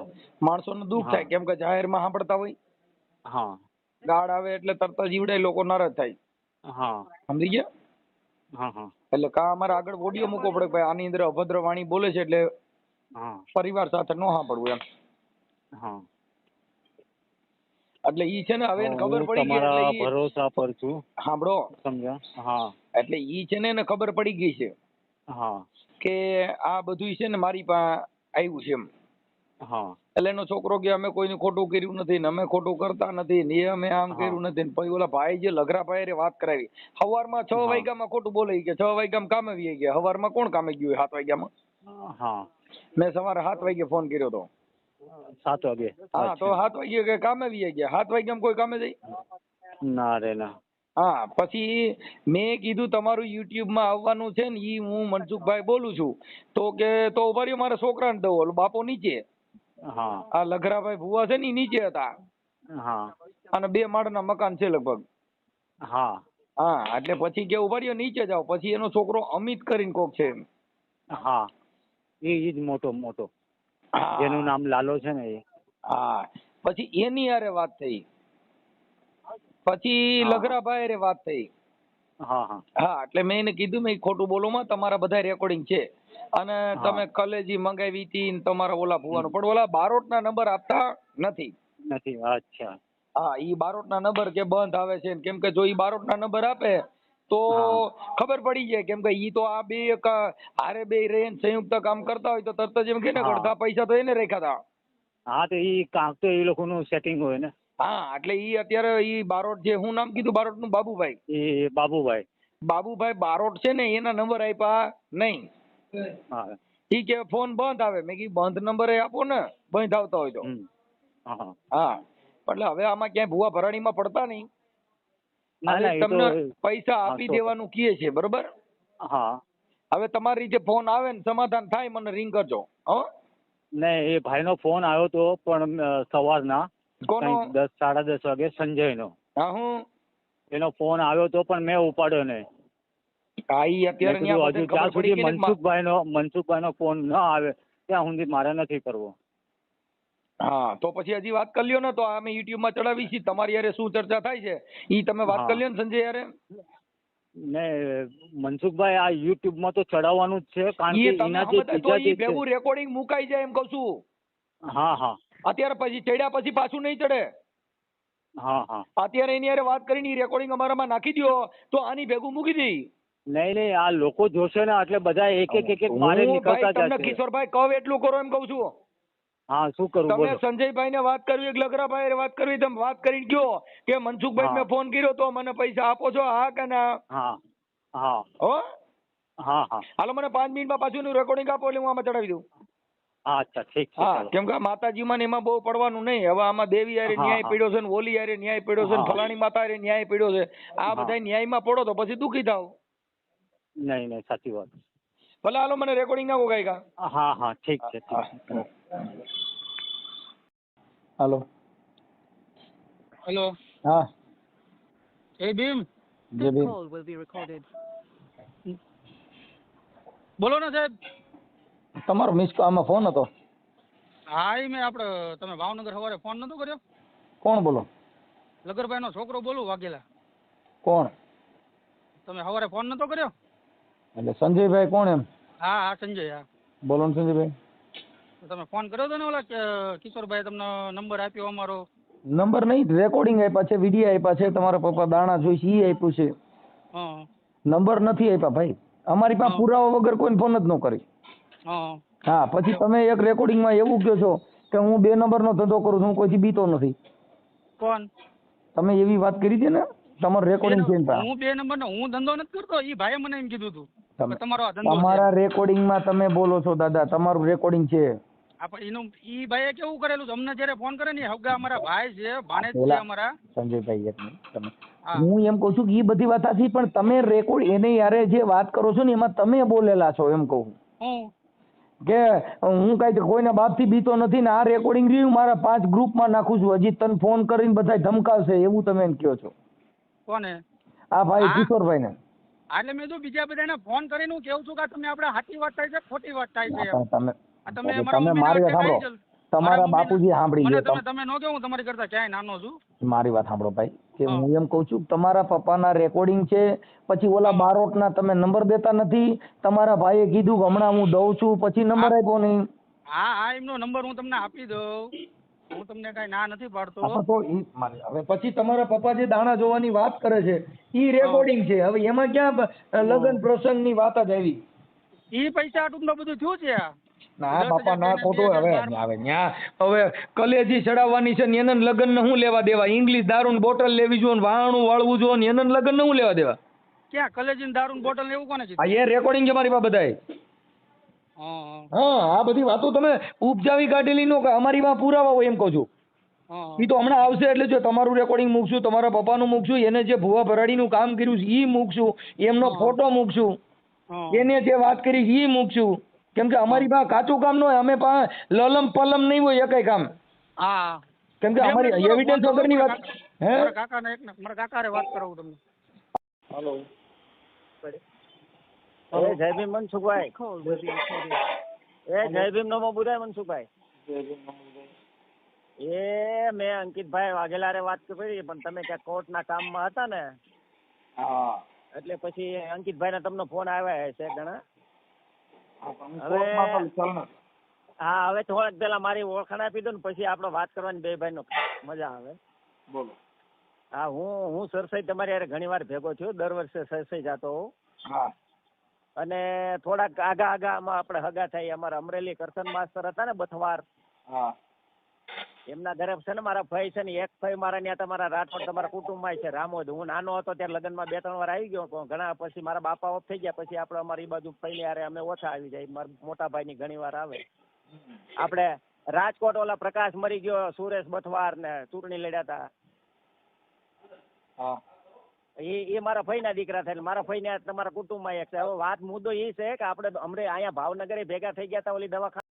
માણસોને દુઃખ થાય, કેમ કે જાહેરમાં સાંભળતા હોય, હા, ગાળ આવે એટલે તરત જ ઈવડે લોકો નારાજ થાય. હા, સમજી ગયા? હા, હા, એટલે કા અમારે આગળ ઓડિયો મૂકવો પડે ભાઈ આની અંદર અભદ્ર વાણી બોલે છે, એટલે હા, પરિવાર સાથે ન સાંભળવું એમ. હા. એટલે ઈ છે ને હવે એને ખબર હું પડી ગઈ, તમારા એટલે ઈ ભરોસા પર છું. સાંભળો, સમજ્યા? હા, એટલે ઈ છે ને એને ખબર પડી ગઈ છે હા, કે આ બધું છે ને મારી પાસે આવ્યું છે એમ. હા, એટલે એનો છોકરો કે અમે કોઈનું ખોટું કર્યું નથી ને અમે ખોટું કરતા નથી ને એ અમે આમ કર્યું નથી ને પછી ઓલા ભાઈ જે લઘરા ભાઈ વાત કરાવી સવારમાં 6 વાગ્યામાં ખોટું બોલે કે 6 વાગ્યામાં કામે વી ગયા. સવારમાં કોણ કામે ગયું 7 વાગ્યામાં? હા. મેં સવારે 7 વાગે ફોન કર્યો હતો. 7 વાગે? હા, તો 7 વાગે કે કામે વી ગયા. 7 વાગ્યામાં કોઈ કામે જાય? ના રે ના. હા, પછી મેં કીધું તમારું યુટ્યુબ માં આવવાનું છે ને ઈ હું મનસુખભાઈ બોલું છું. તો કે તો ઉભા રહ્યો મારા છોકરાને દઉં, ઓલો બાપો નીચે. હા, આ લઘરાભાઈ ભુવા છે ને ઈ નીચે હતા. હા, અને 2 માળના મકાન છે લગભગ. હા, હા, એટલે પછી કે ઉભા રહ્યો નીચે જાઓ. પછી એનો છોકરો અમિત કરીને કોક છે. હા, એ જ મોટો જેનું નામ લાલો છે ને એ. હા, પછી એની હારે વાત થઈ, પછી લઘરાભાઈ હારે વાત થઈ. હા, હા, હા, એટલે મેં એને કીધું મેં ખોટું બોલો માં તમારા બધા રેકોર્ડિંગ છે અને તમે કલેજી મંગાવી હતી ને તમારા ઓલા ભુવાનું, પણ ઓલા બારોટના નંબર આપતા નથી. અચ્છા. હા, ઈ બારોટના નંબર કે બંધ આવે છે, કેમ કે જો ઈ બારોટના નંબર આપે તો ખબર પડી જાય, કેમ કે ઈ તો આ બે હારે બે રહીને સંયુક્ત કામ કરતા હોય તો તરત જ એમ કે ને અડધા પૈસા તો એને રાખ્યા હતા. હા, તો ઈ કાંક તો એ લોકોનું સેટિંગ હોય ને. હા, એટલે ઈ અત્યારે ઈ બારોટ જે હું નામ કીધું બારોટ નું? બાબુભાઈ. એ બાબુભાઈ બારોટ છે ને એના નંબર આપ્યા નહીં. હા. ઈ કે ફોન બંધ આવે. મેં કીધું બંધ નંબર આપો ને, બંધ આવતા હોય તો. હા, એટલે હવે આમાં ક્યાંય ભુવા ભરાણીમાં પડતા નહીં. તમને પૈસા આપી દેવાનું કહે છે, બરોબર? હા. હવે તમારી રીતે ફોન આવે ને સમાધાન થાય મને રિંગ કરજો. હો ને એ ભાઈનો ફોન આવ્યો તો પણ સવારના કોનો? 10 સાડા 10 વાગે સંજયનો. હા, હું એનો ફોન આવ્યો તો પણ મેં ઉપાડ્યો નહીં. હા, ઈ અત્યારે હજુ જ્યાં સુધી મનસુખભાઈનો ફોન ન આવે ત્યાં સુધી મારે નથી કરવો. હા, તો પછી હજી વાત કરી લ્યો ને, તો અમે યુટ્યુબ માં ચડાવી છીએ. તમારી યારે શું ચર્ચા થાય છે ઈ તમે વાત કરી લ્યો ને સંજય યારે. ને મનસુખભાઈ આ યુટ્યુબ માં તો ચડાવવાનું જ છે, કારણ કે એના જે બીજા જે ભેગું રેકોર્ડિંગ મુકાઈ જાય એમ કહું છું. હા, હા. અત્યારે પછી ચડ્યા પછી પાછું નહીં ચડે. હા, હા. અત્યારે એની યારે વાત કરીને રેકોર્ડિંગ અમારામાં નાખી દો તો આની ભેગું મૂકી દઈ. નહીં, આ લોકો જોશે ને એટલે બધા એક મારે નીકળતા તમને કિશોરભાઈ કહું એટલું કરો એમ કહું છું. હા, શું કરું? તમે સંજયભાઈ ને વાત કરવી, લગરાભાઈ વાત કરવી, તમે વાત કરીને કયો કે મનસુખભાઈ મેં ફોન કર્યો તો મને પૈસા આપો છો, હા કે ના? હા, હા. હો, હા, હા. હાલો મને 5 મિનિટમાં પાછું રેકોર્ડિંગ આપો એટલે હું આમાં ચડાવી દઉં. અચ્છા, ઠીક છે. હા, કેમ કે માતાજીમાં ને એમાં બહુ પડવાનું નહીં. હવે આમાં દેવી હારે ન્યાય પડ્યો છે ને ઓલી હારે ન્યાય પડ્યો છે ને ફલાણી માતા હારે ન્યાય પડ્યો છે. આ બધા ન્યાયમાં પડો તો પછી દુખી થાવ. નહીં, સાચી વાત. ભલે હાલો મને રેકોર્ડિંગ નાખો ગાયકા. હા, હા, ઠીક છે. હાલો. હેલો. હા. એ Bhim. This call will be recorded. બોલો ને સાહેબ. તમારો મિસ આમાં ફોન હતો. હા, એ મેં આપણે તમે ભાવનગર સવારે ફોન નતો કર્યો? કોણ બોલો? લગરભાઈ નો છોકરો બોલું, વાઘેલા. કોણ? તમે સવારે ફોન નતો કર્યો? એટલે સંજયભાઈ કોણ એમ? હા, હા, સંજય. હા, બોલો ને સંજયભાઈ. તમે ફોન કર્યો હતો ને ઓલા કિશોરભાઈ તમને નંબર આપ્યો અમારો? નંબર નહીં, રેકોર્ડિંગ આપ્યા છે, વિડીયો આપ્યા છે. તમારા પપ્પા દાણા જોઈશે ઈ આપ્યું છે. હા. નંબર નથી આપ્યા ભાઈ. અમારી પાસે પુરાવા વગર કોઈ ફોન જ ન કરી. હા, પછી તમે એક રેકોર્ડિંગમાં એવું કહો છો કે હું 2 નંબરનો ધંધો કરું છું, હું કોઈથી બીતો નથી. કોણ? તમે એવી વાત કરી હતી ને, તમારું રેકોર્ડિંગ છે. હું 2 નંબરનો હું ધંધો નથી કરતો. ઈ ભાઈએ મને એમ કીધું હતું કે તમારો આ ધંધો છે. તમારા રેકોર્ડિંગમાં તમે બોલો છો દાદા, તમારું રેકોર્ડિંગ છે. એનું ઈ ભાઈએ કેવું કરેલું છે, અમને જયારે ફોન કરે ને હગા અમારા ભાઈ છે, ભાણેજ છે અમારા. સંજયભાઈ એક મિનિટ, તમે હું એમ કહું છું કે ઈ બધી વાત સાચી, પણ તમે રેકોર્ડ એને યારે જે વાત કરો છો ને એમાં તમે બોલેલા છો એમ કહું. કે હું કઈ કોઈના બાપથી બીતો નથી ને આ રેકોર્ડિંગ રહ્યું મારા 5 ગ્રુપમાં નાખું છું, હજી તને ફોન કરીને બધા ધમકાવશે એવું તમે એમ કહો છો? કોને? આ ભાઈ કિશોરભાઈને. એટલે મેં તો બીજા બધાને ફોન કરીને હું કેવું છું કે તમે આપણે સાચી વાત થાય છે ખોટી વાત થાય છે તમે મારી વાત સાંભળો, તમારા બાપુજી સાંભળી લો. તમે ન કહો હું તમારી કરતા ક્યાંય નાનો છું. મારી વાત સાંભળો ભાઈ, કે હું એમ કઉ છું તમારા પપ્પાના રેકોર્ડિંગ છે, પછી ઓલા બારોટના તમે નંબર દેતા નથી, તમારા ભાઈએ કીધું કે હમણાં હું દઉં છું, પછી નંબર આપ્યો નહીં. હા એમનો નંબર હું તમને આપી દઉં, હું તમને કઈ ના નથી પાડતો. તો હવે પછી તમારા પપ્પા જે દાણા જોવાની વાત કરે છે ઈ રેકોર્ડિંગ છે, હવે એમાં ક્યાં લગ્ન પ્રસંગની વાત જ આવી? ઈ પૈસા ટૂંકમાં બધું થયું છે. ના બાપા ના ખોટું. હવે કલેજી ચડાવવાની છે ને એને લગ્ન ને શું લેવા દેવા? ઇંગ્લિશ દારૂ ની બોટલ લેવી જોઈએ, વાણું વાળવું જોઈએ ને એને લગ્ન ને શું લેવા દેવા? ક્યાં કલેજી દારૂ બોટલ એવું કોને કીધું? એ રેકોર્ડિંગ છે મારી પાસે બધાય. હા આ બધી વાતો તમે ઉપજાવી કાઢેલી નો કે અમારી પાસે પુરાવા હોય એમ કહું છું. ઈ તો હમણાં આવશે એટલે જો તમારું રેકોર્ડિંગ મૂકશું, તમારા પપ્પાનું મૂકશું, એને જે ભુવા ભરાડીનું કામ કર્યું છે ઈ મૂકશું, એમનો ફોટો મૂકશું, એને જે વાત કરી ઈ મૂકશું. કેમ કે અમારી પાસે કાચું કામ ન હોય, અમે પાસે લલમ પલમ નહીં હોય એકય કામ. હા કેમ કે અમારી એવિડન્સ વગરની વાત. હે મારા કાકાને વાત કરાવું તમને. હેલો એ જય ભીમ મનસુખભાઈ. એ જય ભીમ નમો બુધાય મનસુખભાઈ. એ મેં અંકિતભાઈ વાઘેલારે વાત કરી પણ તમે ક્યાં કોર્ટના કામમાં હતા ને એટલે પછી અંકિતભાઈ તમને ફોન આવ્યા છે ઘણા. હવે હા હવે થોડાક પેલા મારી ઓળખાણ આપી દો ને પછી આપણે વાત કરવાની બે ભાઈ નો મજા આવે. બોલો. હા હું સરસાઈ તમારી યારે ઘણી વાર ભેગો છું, દર વર્ષે સરસાઈ જાતો હોઉં. હા. અને થોડાક આગામાં આપણે હગા થાય. અમારા અમરેલી કરશન માસ્તર હતા ને બથવાર. હા. એમના ઘરે છે ને મારા ભાઈ છે ને એક ભાઈ મારા ત્યાં તમારા રાજકોટ તમારા કુટુંબમાં છે રામોદ. હું નાનો હતો ત્યારે લગ્નમાં 2-3 વાર આવી ગયો, ઘણા પછી મારા બાપા ઓફ થઈ ગયા પછી આપણે અમારી બાજુ ભાઈ યારે અમે ઓછા આવી જાય. મારા મોટા ભાઈ ની ઘણી વાર આવે. આપણે રાજકોટ ઓલા પ્રકાશ મરી ગયો, સુરેશ બથવાર ને ચૂંટણી લડ્યા હતા. હા. એ મારા ભાઈના દીકરા થાય. મારા ભાઈને તમારા કુટુંબમાં એક છે. હવે વાત મુદ્દો એ છે કે આપણે અમરે અહીંયા ભાવનગર ભેગા થઈ ગયા હતા ઓલી દવાખાના